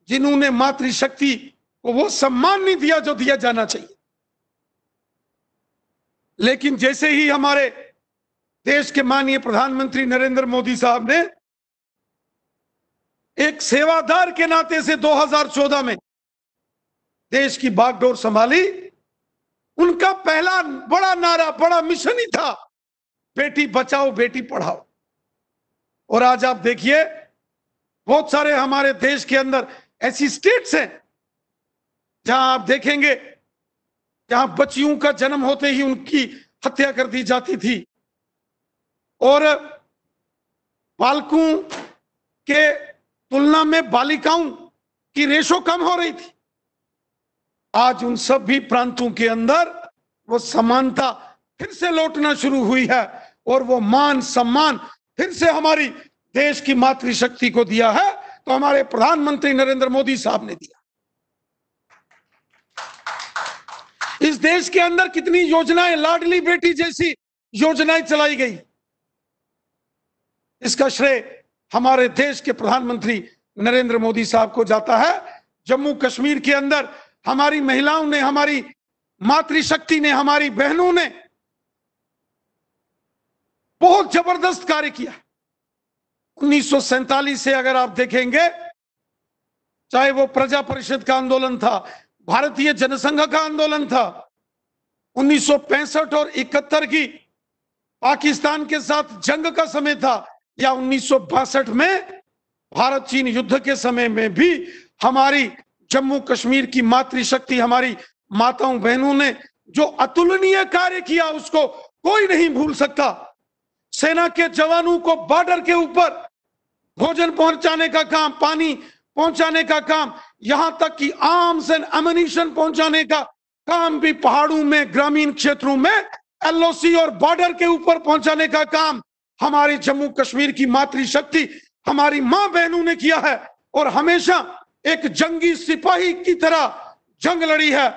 जिन्होंने मातृशक्ति को वो सम्मान नहीं दिया जो दिया जाना चाहिए। लेकिन जैसे ही हमारे देश के माननीय प्रधानमंत्री नरेंद्र मोदी साहब ने एक सेवादार के नाते से 2014 में देश की बागडोर संभाली, उनका पहला बड़ा नारा, बड़ा मिशन ही था बेटी बचाओ बेटी पढ़ाओ। और आज आप देखिए बहुत सारे हमारे देश के अंदर ऐसी स्टेट्स हैं जहां आप देखेंगे जहां बच्चियों का जन्म होते ही उनकी हत्या कर दी जाती थी, और बालकों के तुलना में बालिकाओं की रेशो कम हो रही थी। आज उन सभी प्रांतों के अंदर वो समानता फिर से लौटना शुरू हुई है, और वो मान सम्मान फिर से हमारी देश की मातृशक्ति को दिया है, तो हमारे प्रधानमंत्री नरेंद्र मोदी साहब ने दिया। इस देश के अंदर कितनी योजनाएं, लाडली बेटी जैसी योजनाएं चलाई गई, इसका श्रेय हमारे देश के प्रधानमंत्री नरेंद्र मोदी साहब को जाता है। जम्मू कश्मीर के अंदर हमारी महिलाओं ने, हमारी मातृशक्ति ने, हमारी बहनों ने बहुत जबरदस्त कार्य किया। 1947 से अगर आप देखेंगे, चाहे वो प्रजा परिषद का आंदोलन था, भारतीय जनसंघ का आंदोलन था, 1965 और 71 की पाकिस्तान के साथ जंग का समय था, या 1962 में भारत चीन युद्ध के समय में भी हमारी जम्मू कश्मीर की मातृशक्ति, हमारी माताओं बहनों ने जो अतुलनीय कार्य किया उसको कोई नहीं भूल सकता। सेना के जवानों को बॉर्डर के ऊपर भोजन पहुंचाने का काम, पानी पहुंचाने का काम, यहां तक कि आर्म्स एंड एमुनिशन पहुंचाने का काम भी पहाड़ों में, ग्रामीण क्षेत्रों में एलओसी और बॉर्डर के ऊपर पहुंचाने का काम हमारी जम्मू कश्मीर की मातृशक्ति, हमारी मां बहनों ने किया है। और हमेशा एक जंगी सिपाही की तरह जंग लड़ी है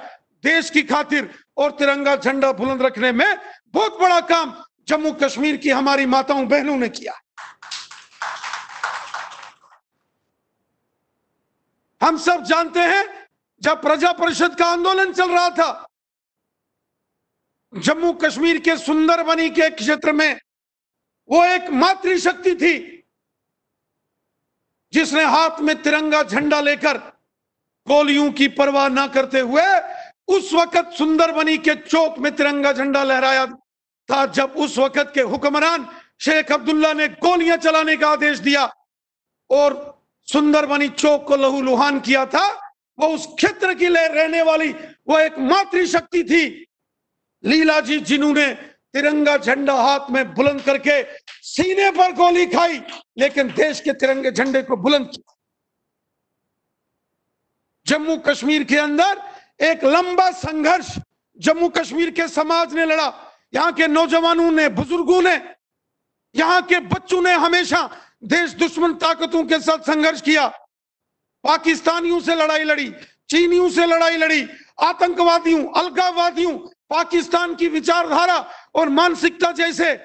देश की खातिर, और तिरंगा झंडा बुलंद रखने में बहुत बड़ा काम जम्मू कश्मीर की हमारी माताओं बहनों ने किया। हम सब जानते हैं जब प्रजा परिषद का आंदोलन चल रहा था, जम्मू कश्मीर के सुंदरबनी के क्षेत्र में वो एक मातृशक्ति थी जिसने हाथ में तिरंगा झंडा लेकर गोलियों की परवाह ना करते हुए उस वक्त सुंदरबनी के चौक में तिरंगा झंडा लहराया था, जब उस वक्त के हुक्मरान शेख अब्दुल्ला ने गोलियां चलाने का आदेश दिया और सुंदरबनी चौक को लहूलुहान किया था। वो उस क्षेत्र की रहने वाली वो एक मातृशक्ति थी, लीला जी, जिन्होंने तिरंगा झंडा हाथ में बुलंद करके सीने पर गोली खाई, लेकिन देश के तिरंगे झंडे को बुलंद किया। जम्मू कश्मीर के अंदर एक लंबा संघर्ष जम्मू कश्मीर के समाज ने लड़ा, यहाँ के नौजवानों ने, बुजुर्गों ने, यहाँ के बच्चों ने हमेशा देश दुश्मन ताकतों के साथ संघर्ष किया। पाकिस्तानियों से लड़ाई लड़ी, चीनियों से लड़ाई लड़ी, आतंकवादियों, अलगाववादियों, पाकिस्तान की विचारधारा और मानसिकता जैसे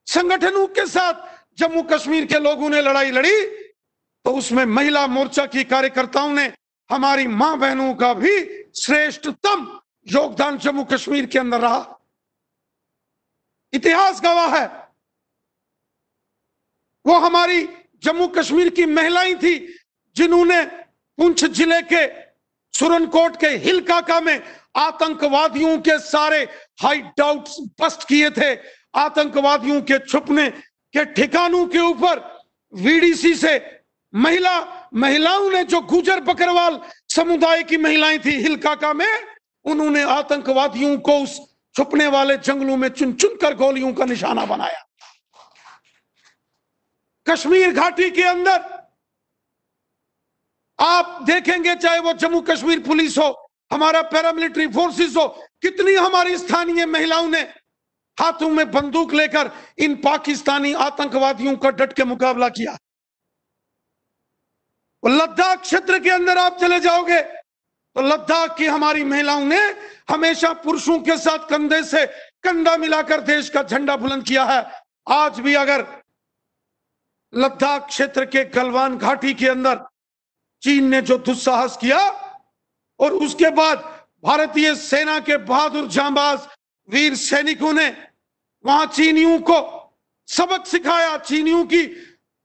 संगठनों के साथ जम्मू कश्मीर के लोगों ने लड़ाई लड़ी। तो उसमें महिला मोर्चा की कार्यकर्ताओं ने, हमारी मां बहनों का भी श्रेष्ठतम योगदान जम्मू कश्मीर के अंदर रहा। इतिहास गवाह है, वो हमारी जम्मू कश्मीर की महिलाएं थी जिन्होंने पुंछ जिले के सुरनकोट के हिलकाका में आतंकवादियों के सारे हाइडआउट्स बस्ट किए थे। आतंकवादियों के छुपने के ठिकानों के ऊपर वीडीसी से महिलाओं ने, जो गुजर बकरवाल समुदाय की महिलाएं थी हिलकाका में, उन्होंने आतंकवादियों को उस छुपने वाले जंगलों में चुन चुन कर गोलियों का निशाना बनाया। कश्मीर घाटी के अंदर आप देखेंगे, चाहे वो जम्मू कश्मीर पुलिस हो, हमारा पैरामिलिट्री फोर्सेस हो, कितनी हमारी स्थानीय महिलाओं ने हाथों में बंदूक लेकर इन पाकिस्तानी आतंकवादियों का डट के मुकाबला किया। लद्दाख क्षेत्र के अंदर आप चले जाओगे तो लद्दाख की हमारी महिलाओं ने हमेशा पुरुषों के साथ कंधे से कंधा मिलाकर देश का झंडा बुलंद किया है। आज भी अगर लद्दाख क्षेत्र के गलवान घाटी के अंदर चीन ने जो दुस्साहस किया और उसके बाद भारतीय सेना के बहादुर जांबाज वीर सैनिकों ने वहां चीनियों को सबक सिखाया, चीनियों की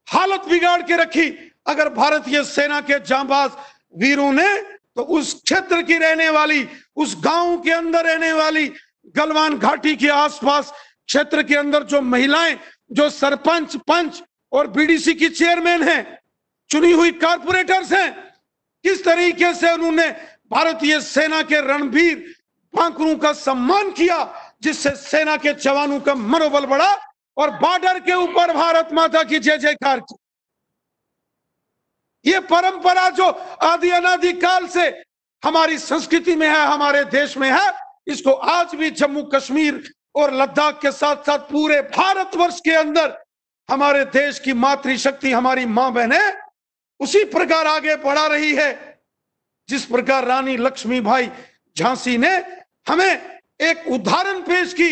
हालत बिगाड़ के रखी। अगर भारतीय सेना के जांबाज वीरों ने तो उस क्षेत्र की रहने वाली, उस गांव के अंदर रहने वाली, गलवान घाटी के आसपास क्षेत्र के अंदर जो महिलाएं, जो सरपंच, पंच और बीडीसी की चेयरमैन हैं, चुनी हुई कारपोरेटर्स हैं, किस तरीके से उन्होंने भारतीय सेना के रणवीर बांकुरों का सम्मान किया, जिससे सेना के जवानों का मनोबल बढ़ा और बॉर्डर के ऊपर भारत माता की जय जयकार की। ये परंपरा जो आदि अनादि काल से हमारी संस्कृति में है, हमारे देश में है, इसको आज भी जम्मू कश्मीर और लद्दाख के साथ साथ पूरे भारतवर्ष के अंदर हमारे देश की मातृशक्ति, हमारी मां बहनें उसी प्रकार आगे बढ़ा रही है जिस प्रकार रानी लक्ष्मीबाई झांसी ने हमें एक उदाहरण पेश की।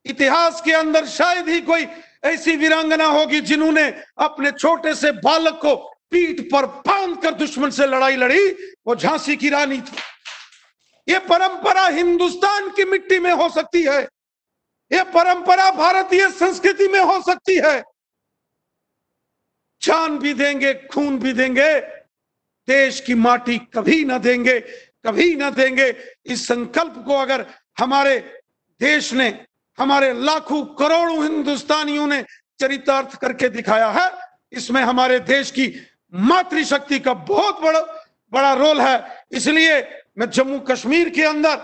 इतिहास के अंदर शायद ही कोई ऐसी वीरांगना होगी जिन्होंने अपने छोटे से बालक को पीठ पर बांधकर दुश्मन से लड़ाई लड़ी, वो झांसी की रानी थी। ये परंपरा हिंदुस्तान की मिट्टी में हो सकती है, ये परंपरा भारतीय संस्कृति में हो सकती है। जान भी देंगे, खून भी देंगे, देश की माटी कभी ना देंगे, कभी ना देंगे। इस संकल्प को अगर हमारे देश ने, हमारे लाखों करोड़ों हिंदुस्तानियों ने चरितार्थ करके दिखाया है, इसमें हमारे देश की मातृशक्ति का बहुत बड़ा रोल है। इसलिए मैं जम्मू कश्मीर के अंदर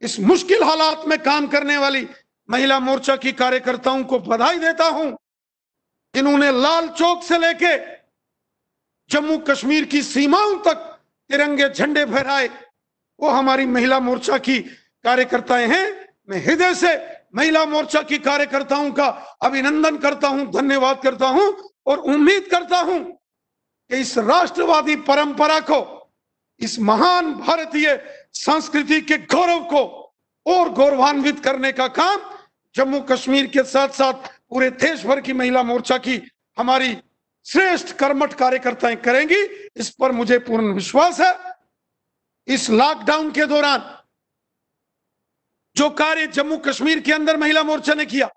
इस मुश्किल हालात में काम करने वाली महिला मोर्चा की कार्यकर्ताओं को बधाई देता हूं। इन्होंने लाल चौक से लेके जम्मू कश्मीर की सीमाओं तक तिरंगे झंडे फहराए, वो हमारी महिला मोर्चा की कार्यकर्ताएं हैं। मैं हृदय से महिला मोर्चा की कार्यकर्ताओं का अभिनंदन करता हूं, धन्यवाद करता हूं और उम्मीद करता हूं कि इस राष्ट्रवादी परंपरा को, इस महान भारतीय संस्कृति के गौरव को और गौरवान्वित करने का काम जम्मू कश्मीर के साथ साथ पूरे देश भर की महिला मोर्चा की हमारी श्रेष्ठ कर्मठ कार्यकर्ताएं करेंगी, इस पर मुझे पूर्ण विश्वास है। इस लॉकडाउन के दौरान जो कार्य जम्मू कश्मीर के अंदर महिला मोर्चा ने किया,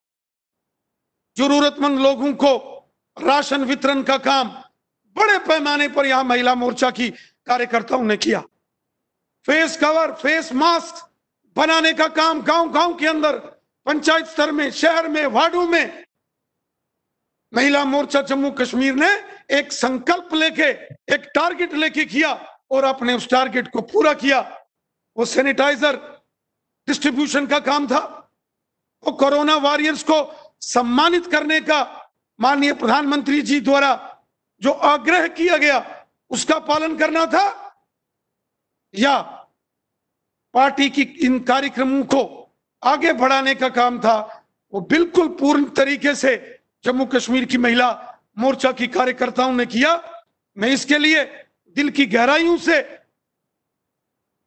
जरूरतमंद लोगों को राशन वितरण का काम बड़े पैमाने पर यहां महिला मोर्चा की कार्यकर्ताओं ने किया। फेस कवर, फेस मास्क बनाने का काम गांव-गांव के अंदर, पंचायत स्तर में, शहर में, वार्डों में महिला मोर्चा जम्मू कश्मीर ने एक संकल्प लेके, एक टारगेट लेके किया और अपने उस टारगेट को पूरा किया। वो सैनिटाइजर डिस्ट्रीब्यूशन का काम था, वो कोरोना वॉरियर्स को सम्मानित करने का माननीय प्रधानमंत्री जी द्वारा जो आग्रह किया गया उसका पालन करना था, या पार्टी की इन कार्यक्रमों को आगे बढ़ाने का काम था, वो बिल्कुल पूर्ण तरीके से जम्मू कश्मीर की महिला मोर्चा की कार्यकर्ताओं ने किया। मैं इसके लिए दिल की गहराइयों से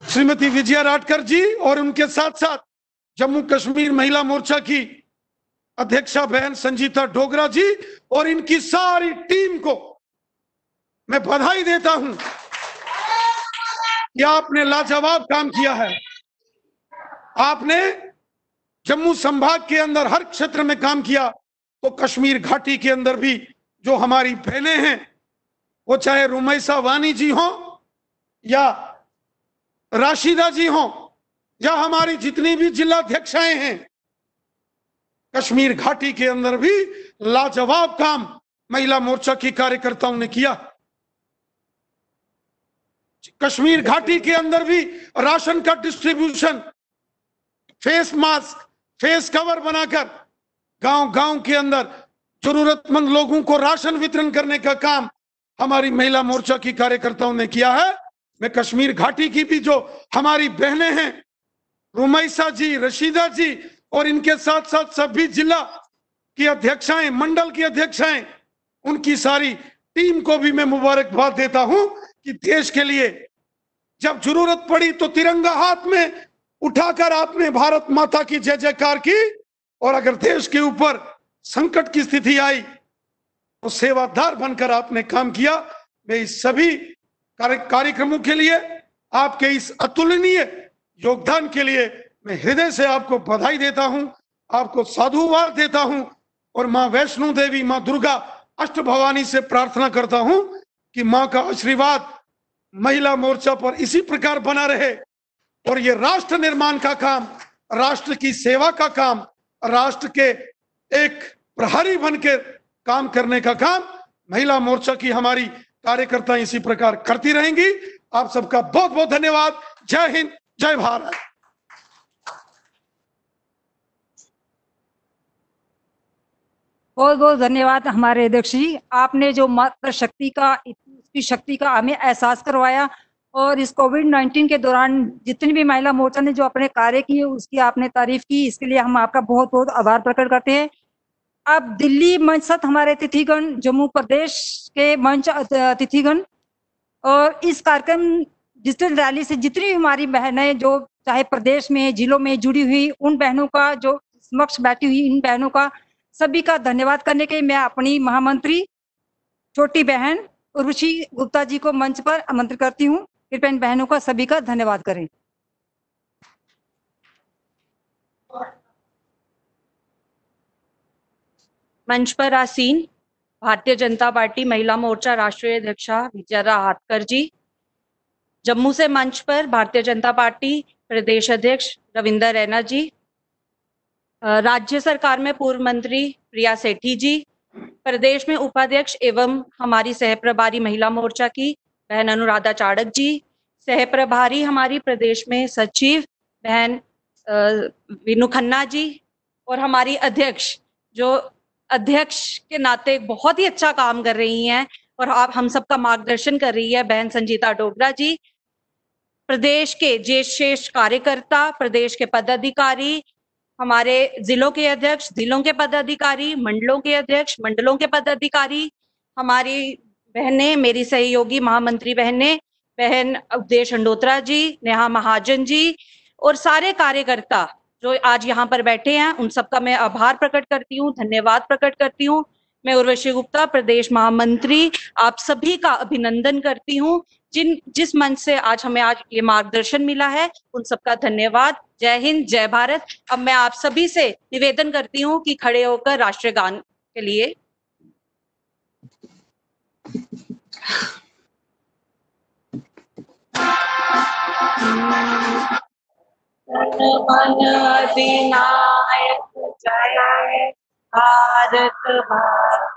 श्रीमती विजया राटकर जी और उनके साथ साथ जम्मू कश्मीर महिला मोर्चा की अध्यक्षा बहन संजीता डोगरा जी और इनकी सारी टीम को मैं बधाई देता हूं कि आपने लाजवाब काम किया है। आपने जम्मू संभाग के अंदर हर क्षेत्र में काम किया, तो कश्मीर घाटी के अंदर भी जो हमारी बहनें हैं, वो चाहे रुमैसा वानी जी हो या राशिदा जी हो या हमारी जितनी भी जिलाध्यक्षाएं हैं, कश्मीर घाटी के अंदर भी लाजवाब काम महिला मोर्चा की कार्यकर्ताओं ने किया। कश्मीर घाटी के अंदर भी राशन का distribution, face mask, face cover बनाकर गांव गांव के अंदर जरूरतमंद लोगों को राशन वितरण करने का काम हमारी महिला मोर्चा की कार्यकर्ताओं ने किया है। मैं कश्मीर घाटी की भी जो हमारी बहनें हैं, रुमैसा जी, रशीदा जी, और इनके साथ साथ सभी जिला की अध्यक्षाएं, मंडल की अध्यक्षाएं, उनकी सारी टीम को भी मैं मुबारकबाद देता हूं कि देश के लिए जब जरूरत पड़ी तो तिरंगा हाथ में उठाकर आपने भारत माता की जय जयकार की, और अगर देश के ऊपर संकट की स्थिति आई तो सेवादार बनकर आपने काम किया। मैं इस सभी कार्यक्रमों के लिए, आपके इस अतुलनीय योगदान के लिए मैं हृदय से आपको बधाई देता हूं, आपको साधुवाद देता हूं, और मां वैष्णो देवी, मां दुर्गा अष्ट भवानी से प्रार्थना करता हूं कि मां का आशीर्वाद महिला मोर्चा पर इसी प्रकार बना रहे, और ये राष्ट्र निर्माण का काम, राष्ट्र की सेवा का काम, राष्ट्र के एक प्रहरी बनकर काम करने का काम महिला मोर्चा की हमारी कार्यकर्ता इसी प्रकार करती रहेंगी। आप सबका बहुत बहुत धन्यवाद। जय हिंद, जय भारत। बहुत बहुत धन्यवाद हमारे अध्यक्ष जी, आपने जो मातृ शक्ति का, उसकी शक्ति का हमें एहसास करवाया, और इस कोविड-19 के दौरान जितनी भी महिला मोर्चा ने जो अपने कार्य किए उसकी आपने तारीफ की, इसके लिए हम आपका बहुत बहुत आभार प्रकट करते हैं। अब दिल्ली मंच सत हमारे अतिथिगण, जम्मू प्रदेश के मंच अतिथिगण, और इस कार्यक्रम डिजिटल रैली से जितनी भी हमारी बहनें जो चाहे प्रदेश में, जिलों में जुड़ी हुई, उन बहनों का, जो समक्ष बैठी हुई इन बहनों का, सभी का धन्यवाद करने के मैं अपनी महामंत्री छोटी बहन उर्वशी गुप्ता जी को मंच पर आमंत्रित करती हूँ। कृपया इन बहनों का सभी का धन्यवाद करें। मंच पर आसीन भारतीय जनता पार्टी महिला मोर्चा राष्ट्रीय अध्यक्षा विजया हाटकर जी, जम्मू से मंच पर भारतीय जनता पार्टी प्रदेश अध्यक्ष रविंदर रैना जी, राज्य सरकार में पूर्व मंत्री प्रिया सेठी जी, प्रदेश में उपाध्यक्ष एवं हमारी सह प्रभारी महिला मोर्चा की बहन अनुराधा चाड़क जी, सह प्रभारी हमारी प्रदेश में सचिव बहन वीनू खन्ना जी, और हमारी अध्यक्ष जो अध्यक्ष के नाते बहुत ही अच्छा काम कर रही हैं और आप हम सबका मार्गदर्शन कर रही है बहन संजीता डोगरा जी, प्रदेश के ज्येष्ठ श्रेष्ठ कार्यकर्ता, प्रदेश के पदाधिकारी, हमारे जिलों के अध्यक्ष, जिलों के पदाधिकारी, मंडलों के अध्यक्ष, मंडलों के पदाधिकारी, हमारी बहनें, मेरी सहयोगी महामंत्री बहनें, बहन उपदेश अंडोत्रा जी, नेहा महाजन जी, और सारे कार्यकर्ता जो आज यहाँ पर बैठे हैं, उन सबका मैं आभार प्रकट करती हूँ, धन्यवाद प्रकट करती हूँ। मैं उर्वशी गुप्ता, प्रदेश महामंत्री, आप सभी का अभिनंदन करती हूँ। जिस मंच से आज हमें ये मार्गदर्शन मिला है, उन सबका धन्यवाद। जय हिंद, जय भारत। अब मैं आप सभी से निवेदन करती हूँ कि खड़े होकर राष्ट्रीय गान के लिए मन अधिनायक जय भारत भारत।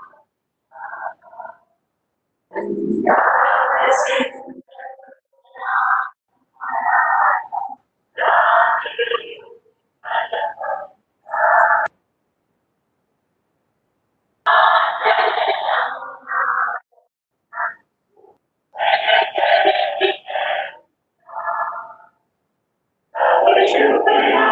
Thank you.